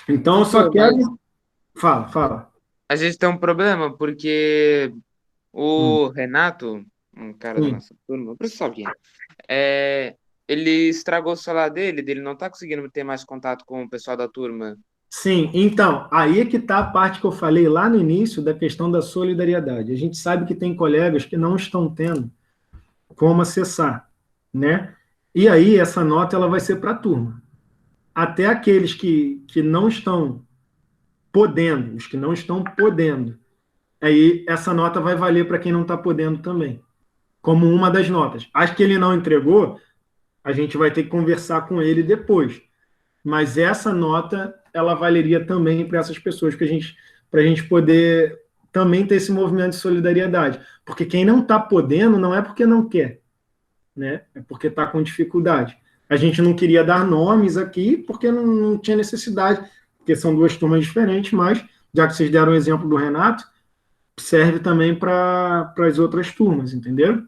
Então, eu só quero... Fala. A gente tem um problema, porque o Renato, um cara da nossa turma, o professor Guilherme, ele estragou o celular dele, ele não está conseguindo ter mais contato com o pessoal da turma. Sim, então, aí é que está a parte que eu falei lá no início da questão da solidariedade. A gente sabe que tem colegas que não estão tendo como acessar, né? E aí essa nota ela vai ser para a turma. Até aqueles que não estão podendo, os que não estão podendo, aí essa nota vai valer para quem não está podendo também, como uma das notas. As que ele não entregou, a gente vai ter que conversar com ele depois. Mas essa nota, ela valeria também para essas pessoas, para a gente poder também ter esse movimento de solidariedade. Porque quem não está podendo não é porque não quer, né? É porque está com dificuldade. A gente não queria dar nomes aqui porque não tinha necessidade, porque são duas turmas diferentes, mas, já que vocês deram o exemplo do Renato, serve também para as outras turmas, entendeu?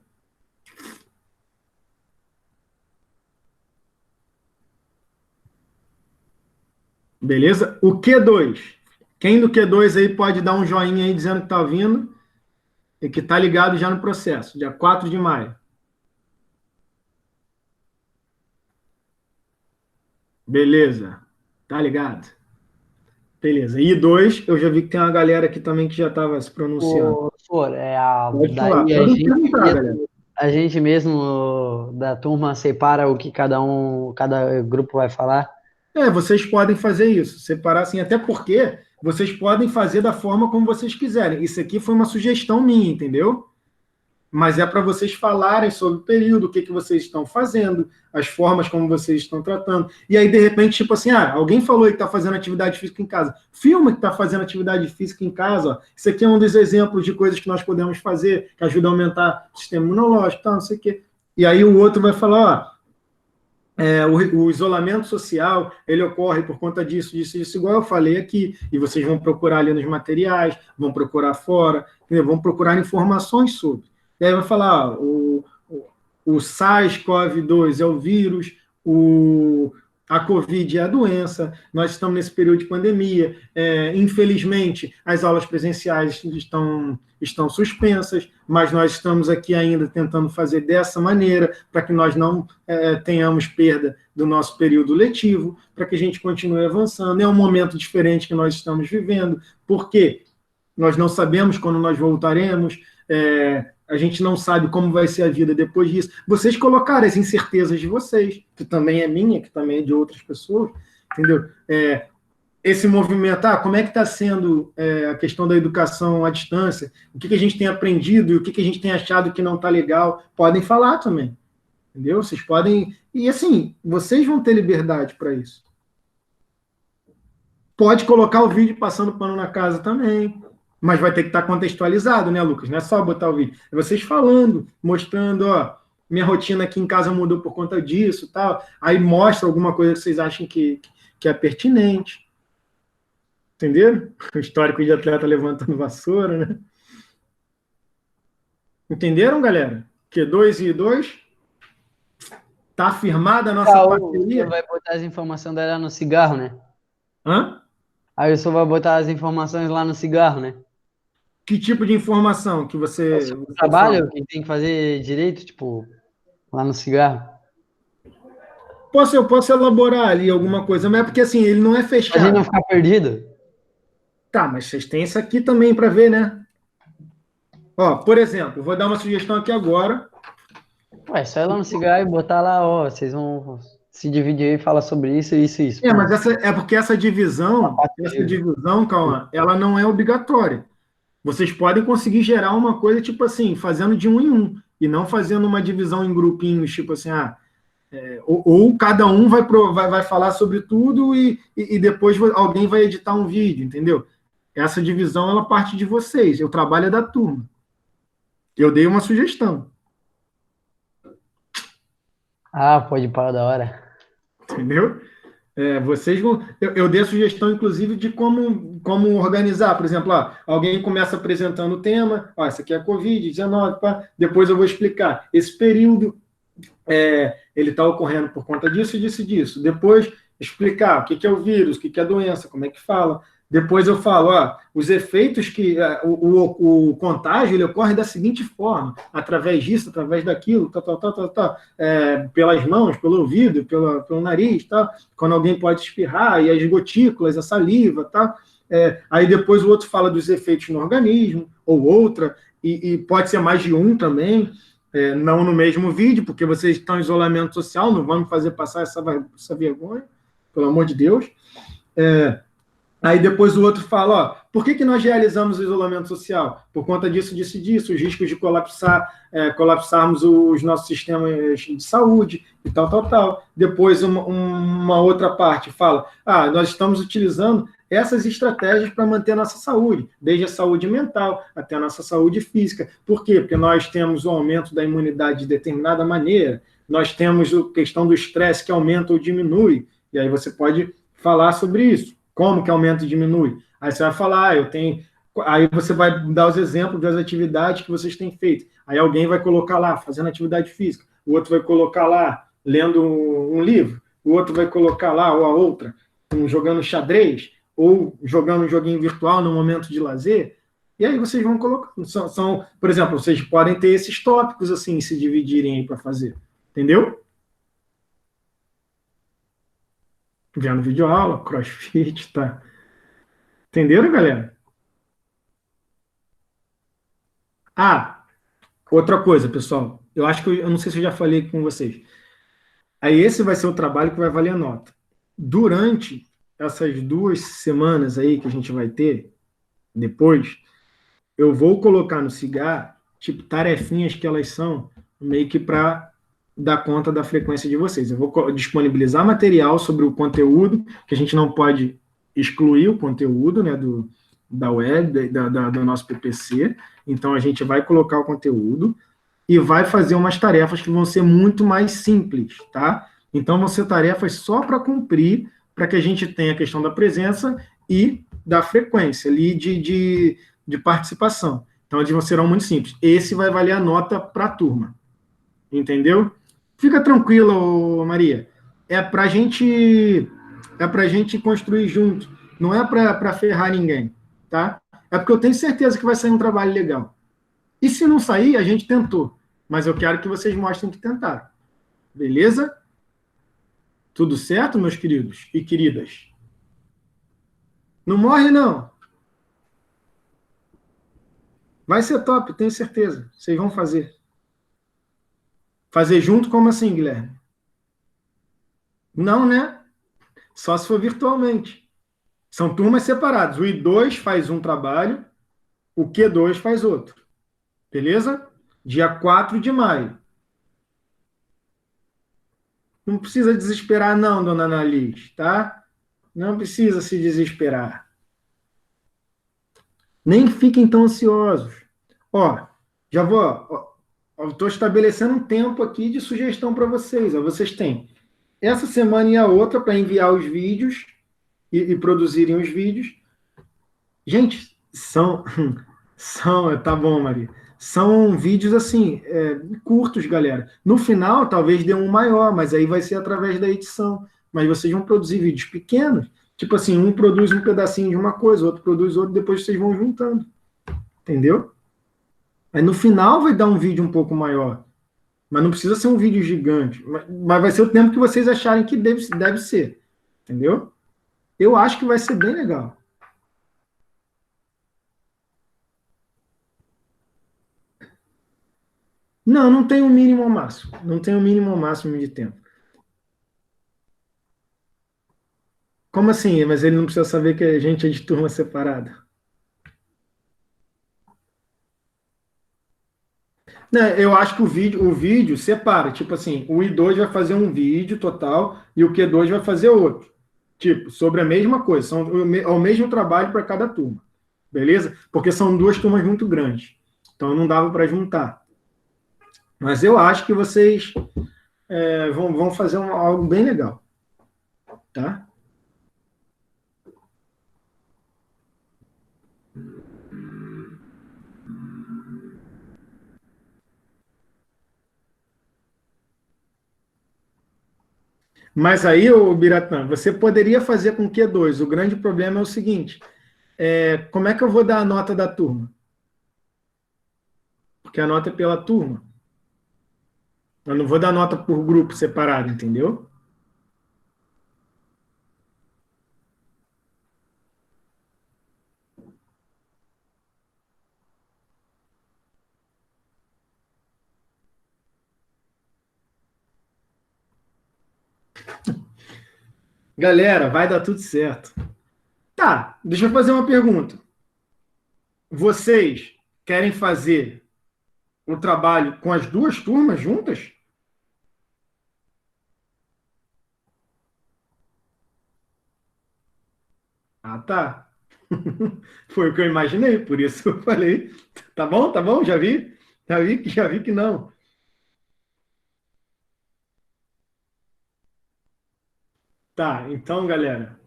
Beleza? O Q2. Quem do Q2 aí pode dar um joinha aí dizendo que está vindo e que está ligado já no processo, dia 4 de maio. Beleza. Tá ligado? Beleza. E 2, eu já vi que tem uma galera aqui também que já estava se pronunciando. A gente mesmo da turma separa o que cada grupo vai falar? Vocês podem fazer isso, separar assim, até porque vocês podem fazer da forma como vocês quiserem. Isso aqui foi uma sugestão minha, entendeu? Mas é para vocês falarem sobre o período, o que vocês estão fazendo, as formas como vocês estão tratando. E aí, de repente, tipo assim, alguém falou que está fazendo atividade física em casa. Filma que está fazendo atividade física em casa. Ó. Isso aqui é um dos exemplos de coisas que nós podemos fazer, que ajuda a aumentar o sistema imunológico, não sei o quê. E aí o outro vai falar, o isolamento social, ele ocorre por conta disso, igual eu falei aqui. E vocês vão procurar ali nos materiais, vão procurar fora, entendeu? Vão procurar informações sobre. E aí vai falar, o SARS-CoV-2 é o vírus, a Covid é a doença, nós estamos nesse período de pandemia, infelizmente as aulas presenciais estão suspensas, mas nós estamos aqui ainda tentando fazer dessa maneira, para que nós não tenhamos perda do nosso período letivo, para que a gente continue avançando. É um momento diferente que nós estamos vivendo, porque nós não sabemos quando nós voltaremos, a gente não sabe como vai ser a vida depois disso. Vocês colocaram as incertezas de vocês, que também é minha, que também é de outras pessoas, entendeu? Esse movimento, como é que está sendo a questão da educação à distância? O que a gente tem aprendido e o que a gente tem achado que não está legal? Podem falar também, entendeu? Vocês podem... E, assim, vocês vão ter liberdade para isso. Pode colocar o vídeo passando pano na casa também, mas vai ter que estar contextualizado, né, Lucas? Não é só botar o vídeo. É vocês falando, mostrando, minha rotina aqui em casa mudou por conta disso, tal. Aí mostra alguma coisa que vocês acham que é pertinente. Entenderam? O histórico de atleta levantando vassoura, né? Entenderam, galera? Que 2 e 2? Tá afirmada a nossa parceria? Você vai botar as informações dela no cigarro, né? Hã? Aí você vai botar as informações lá no cigarro, né? Que tipo de informação que você... O trabalho que tem que fazer direito, tipo, lá no cigarro. Eu posso elaborar ali alguma coisa, mas é porque assim, ele não é A fechado. gente não ficar perdido. Tá, mas vocês têm isso aqui também para ver, né? Por exemplo, vou dar uma sugestão aqui agora. Só ir lá no cigarro e botar lá, vocês vão se dividir aí e falar sobre isso, isso e isso. Mas porque essa divisão, Cauã, ela não é obrigatória. Vocês podem conseguir gerar uma coisa, tipo assim, fazendo de um em um, e não fazendo uma divisão em grupinhos, tipo assim, ou cada um vai falar sobre tudo e depois alguém vai editar um vídeo, entendeu? Essa divisão, ela parte de vocês, o trabalho é da turma. Eu dei uma sugestão. Pode parar da hora. Entendeu? Vocês vão... Eu dei a sugestão, inclusive, de como organizar. Por exemplo, alguém começa apresentando o tema, isso aqui é a Covid-19, depois eu vou explicar. Esse período, ele está ocorrendo por conta disso, disso e disso. Depois, explicar o que é o vírus, o que é a doença, como é que fala. Depois eu falo, os efeitos que... O contágio, ele ocorre da seguinte forma, através disso, através daquilo, pelas mãos, pelo ouvido, pelo nariz, quando alguém pode espirrar, e as gotículas, a saliva, aí depois o outro fala dos efeitos no organismo, ou outra, e pode ser mais de um também, não no mesmo vídeo, porque vocês estão em isolamento social, não vamos fazer passar essa vergonha, pelo amor de Deus. Aí depois o outro fala, por que nós realizamos o isolamento social? Por conta disso, disso e disso, os riscos de colapsarmos os nossos sistemas de saúde e tal. Depois uma outra parte fala, nós estamos utilizando essas estratégias para manter a nossa saúde, desde a saúde mental até a nossa saúde física. Por quê? Porque nós temos o aumento da imunidade de determinada maneira, nós temos a questão do estresse que aumenta ou diminui, e aí você pode falar sobre isso. Como que aumenta e diminui? Aí você vai falar, Aí você vai dar os exemplos das atividades que vocês têm feito. Aí alguém vai colocar lá, fazendo atividade física. O outro vai colocar lá, lendo um livro. O outro vai colocar lá, ou a outra, jogando xadrez, ou jogando um joguinho virtual no momento de lazer. E aí vocês vão colocando. Por exemplo, vocês podem ter esses tópicos assim, se dividirem aí para fazer. Entendeu? Vendo videoaula, crossfit, tá? Entenderam, galera? Outra coisa, pessoal. Eu acho que eu não sei se eu já falei com vocês. Aí esse vai ser o trabalho que vai valer a nota. Durante essas 2 semanas aí que a gente vai ter, depois, eu vou colocar no cigarro, tipo, tarefinhas que elas são, meio que para dar conta da frequência de vocês. Eu vou disponibilizar material sobre o conteúdo, que a gente não pode excluir o conteúdo, né, da web, do nosso PPC. Então, a gente vai colocar o conteúdo e vai fazer umas tarefas que vão ser muito mais simples, tá? Então, vão ser tarefas só para cumprir, para que a gente tenha a questão da presença e da frequência ali de participação. Então, eles serão muito simples. Esse vai valer a nota para a turma. Entendeu? Fica tranquila, Maria. É para a gente construir junto. Não é para ferrar ninguém, tá? É porque eu tenho certeza que vai sair um trabalho legal. E se não sair, a gente tentou. Mas eu quero que vocês mostrem que tentaram. Beleza? Tudo certo, meus queridos e queridas? Não morre, não. Vai ser top, tenho certeza. Vocês vão fazer. Fazer junto, como assim, Guilherme? Não, né? Só se for virtualmente. São turmas separadas. O I2 faz um trabalho, o Q2 faz outro. Beleza? Dia 4 de maio. Não precisa desesperar, não, dona Annalise, tá? Não precisa se desesperar. Nem fiquem tão ansiosos. Ó, já vou. Ó, estou estabelecendo um tempo aqui de sugestão para vocês. Ó, vocês têm essa semana e a outra para enviar os vídeos e produzirem os vídeos. Gente, tá bom, Maria. São vídeos assim, curtos, galera. No final, talvez dê um maior, mas aí vai ser através da edição. Mas vocês vão produzir vídeos pequenos. Tipo assim, um produz um pedacinho de uma coisa, outro produz outro, depois vocês vão juntando. Entendeu? Aí no final vai dar um vídeo um pouco maior. Mas não precisa ser um vídeo gigante. Mas vai ser o tempo que vocês acharem que deve ser. Entendeu? Eu acho que vai ser bem legal. Não tem um mínimo ao máximo. Não tem um mínimo ao máximo de tempo. Como assim? Mas ele não precisa saber que a gente é de turma separada. Não, eu acho que o vídeo separa. Tipo assim, o I2 vai fazer um vídeo total e o Q2 vai fazer outro. Tipo, sobre a mesma coisa. São o mesmo trabalho para cada turma. Beleza? Porque são duas turmas muito grandes. Então não dava para juntar. Mas eu acho que vocês vão fazer algo bem legal. Tá? Mas aí, ô Biratã, você poderia fazer com Q2. O grande problema é o seguinte: como é que eu vou dar a nota da turma? Porque a nota é pela turma. Eu não vou dar nota por grupo separado, entendeu? Galera, vai dar tudo certo. Tá, deixa eu fazer uma pergunta. Vocês querem fazer o trabalho com as duas turmas juntas? Ah, tá. Foi o que eu imaginei, por isso eu falei. Tá bom, já vi. Já vi que não. Tá, então, galera,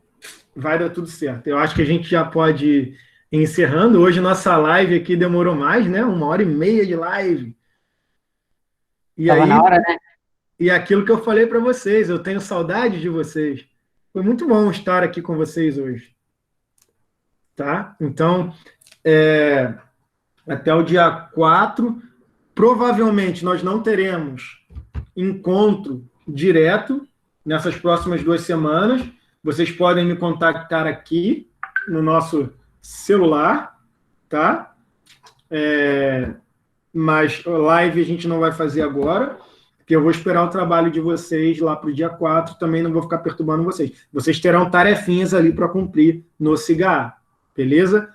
vai dar tudo certo. Eu acho que a gente já pode ir encerrando. Hoje nossa live aqui demorou mais, né? 1h30 de live. E Tava aí, na hora, né? e aquilo que eu falei para vocês, eu tenho saudade de vocês. Foi muito bom estar aqui com vocês hoje. Tá? Então, até o dia 4, provavelmente nós não teremos encontro direto nessas próximas 2 semanas. Vocês podem me contactar aqui no nosso celular, tá? Mas live a gente não vai fazer agora, porque eu vou esperar o trabalho de vocês lá para o dia 4, também não vou ficar perturbando vocês. Vocês terão tarefinhas ali para cumprir no cigarro, beleza?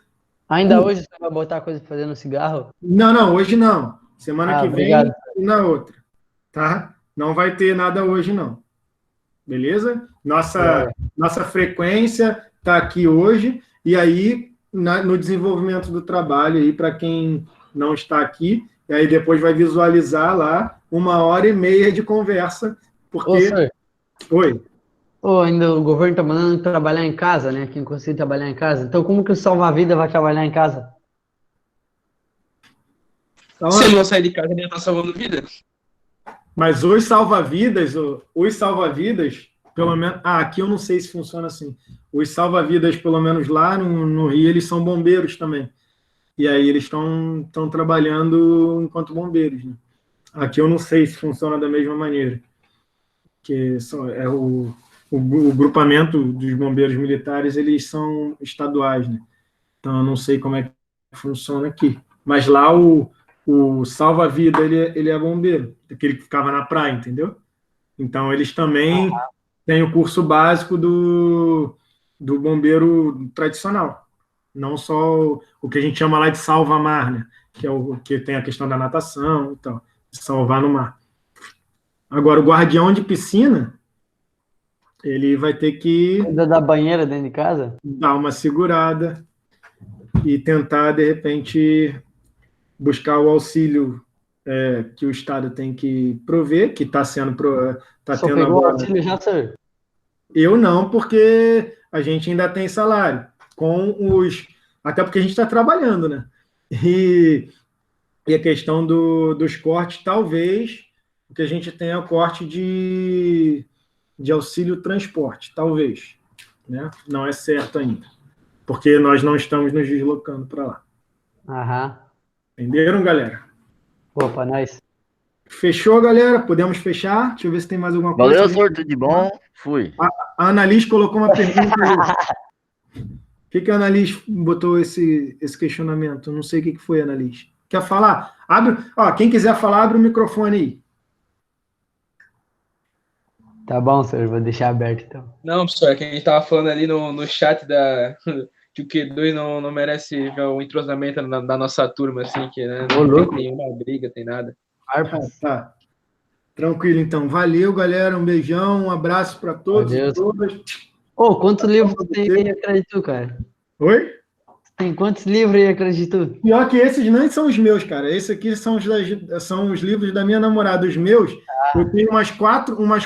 Ainda hoje você vai botar coisa para fazer no cigarro? Não, hoje não. Semana que obrigado. vem e na outra, tá? Não vai ter nada hoje, não. Beleza? Nossa frequência está aqui hoje, e aí no desenvolvimento do trabalho aí para quem não está aqui, e aí depois vai visualizar lá 1h30 de conversa, porque... Oi. Ainda o governo está mandando trabalhar em casa, né? Quem consegue trabalhar em casa. Então, como que o Salva-Vida vai trabalhar em casa? Se ele não sair de casa, ele está salvando vidas. Mas os salva-vidas, pelo menos... aqui eu não sei se funciona assim. Os salva-vidas, pelo menos lá no Rio, eles são bombeiros também. E aí eles estão trabalhando enquanto bombeiros, né? Aqui eu não sei se funciona da mesma maneira. Que o grupamento dos bombeiros militares, eles são estaduais, né? Então eu não sei como é que funciona aqui. Mas lá o salva-vida, ele é bombeiro, aquele que ficava na praia, entendeu? Então, eles também têm o curso básico do bombeiro tradicional. Não só o que a gente chama lá de salva-mar, né? Que é o que tem a questão da natação e tal, salvar no mar. Agora, o guardião de piscina, ele vai ter que Cuida da banheira dentro de casa? dar uma segurada e tentar, de repente, buscar o auxílio que o Estado tem que prover, que está sendo tá Só tendo pegou o agora. auxílio já, senhor? Eu não, porque a gente ainda tem salário, até porque a gente está trabalhando, né? E a questão dos cortes, talvez o que a gente tenha é o corte de auxílio transporte, talvez. Né? Não é certo ainda, porque nós não estamos nos deslocando para lá. Aham. Entenderam, galera? Opa, nós. Fechou, galera? Podemos fechar? Deixa eu ver se tem mais alguma coisa. Valeu, senhor, tudo de bom? Fui. A Annalise colocou uma pergunta aí. O que a Annalise botou esse questionamento? Não sei o que foi, Annalise. Quer falar? Quem quiser falar, abre o microfone aí. Tá bom, senhor, vou deixar aberto então. Não, professor, é que a gente tava falando ali no chat que o Q2 não merece ver o entrosamento da nossa turma, assim, que né, não tem nenhuma briga, tem nada. Tá. Tranquilo, então. Valeu, galera. Um beijão, um abraço para todos e todas. Quantos livros tu tem aí, acredito, cara? Oi? Tem quantos livros aí, acredito? Pior que esses nem são os meus, cara. Esses aqui são os livros da minha namorada. Os meus, eu tenho umas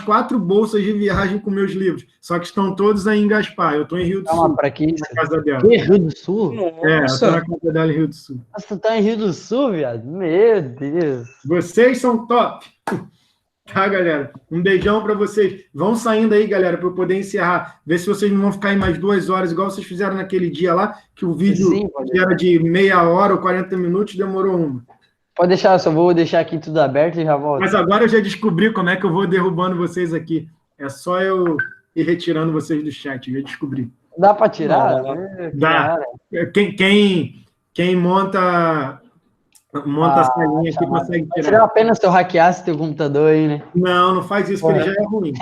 quatro bolsas de viagem com meus livros. Só que estão todos aí em Gaspar. Eu estou em Rio do Sul. Pra que isso? Na casa dela. Que Rio do Sul? Eu estou na casa dela em Rio do Sul. Nossa, tu tá em Rio do Sul, viado? Meu Deus. Vocês são top. Tá, galera? Um beijão para vocês. Vão saindo aí, galera, para eu poder encerrar. Ver se vocês não vão ficar aí mais 2 horas, igual vocês fizeram naquele dia lá, que o vídeo que era de meia hora ou 40 minutos demorou uma. Pode deixar, só vou deixar aqui tudo aberto e já volto. Mas agora eu já descobri como é que eu vou derrubando vocês aqui. É só eu ir retirando vocês do chat, eu já descobri. Dá para tirar? Dá. Quem monta a salinha aqui consegue tirar. Seria apenas se eu hackeasse teu computador aí, né? Não faz isso, porque ele já é ruim.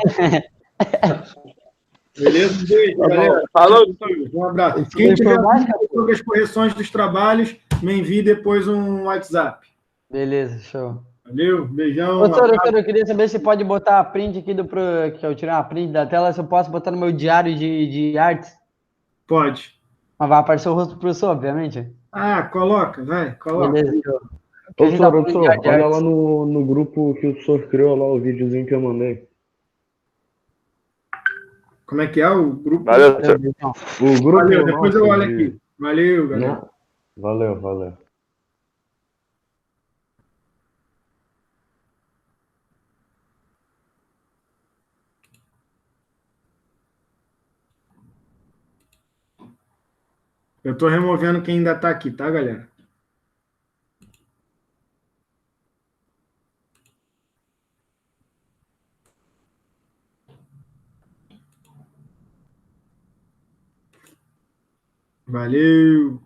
Beleza? Beijo, galera. Falou. Um abraço. Quem tiver sobre as correções dos trabalhos, me envie depois um WhatsApp. Beleza, show. Valeu, beijão. Doutor, eu queria saber se pode botar a print aqui que eu tirei uma print da tela, se eu posso botar no meu diário de artes. Pode. Mas vai aparecer o rosto do professor, obviamente. Coloca. Beleza, show. Professor, olha lá no grupo que o professor criou lá, o videozinho que eu mandei. Como é que é o grupo? Valeu, senhor. O grupo Valeu, depois eu olho aqui. Valeu, galera. Valeu. Eu tô removendo quem ainda tá aqui, tá, galera? Valeu.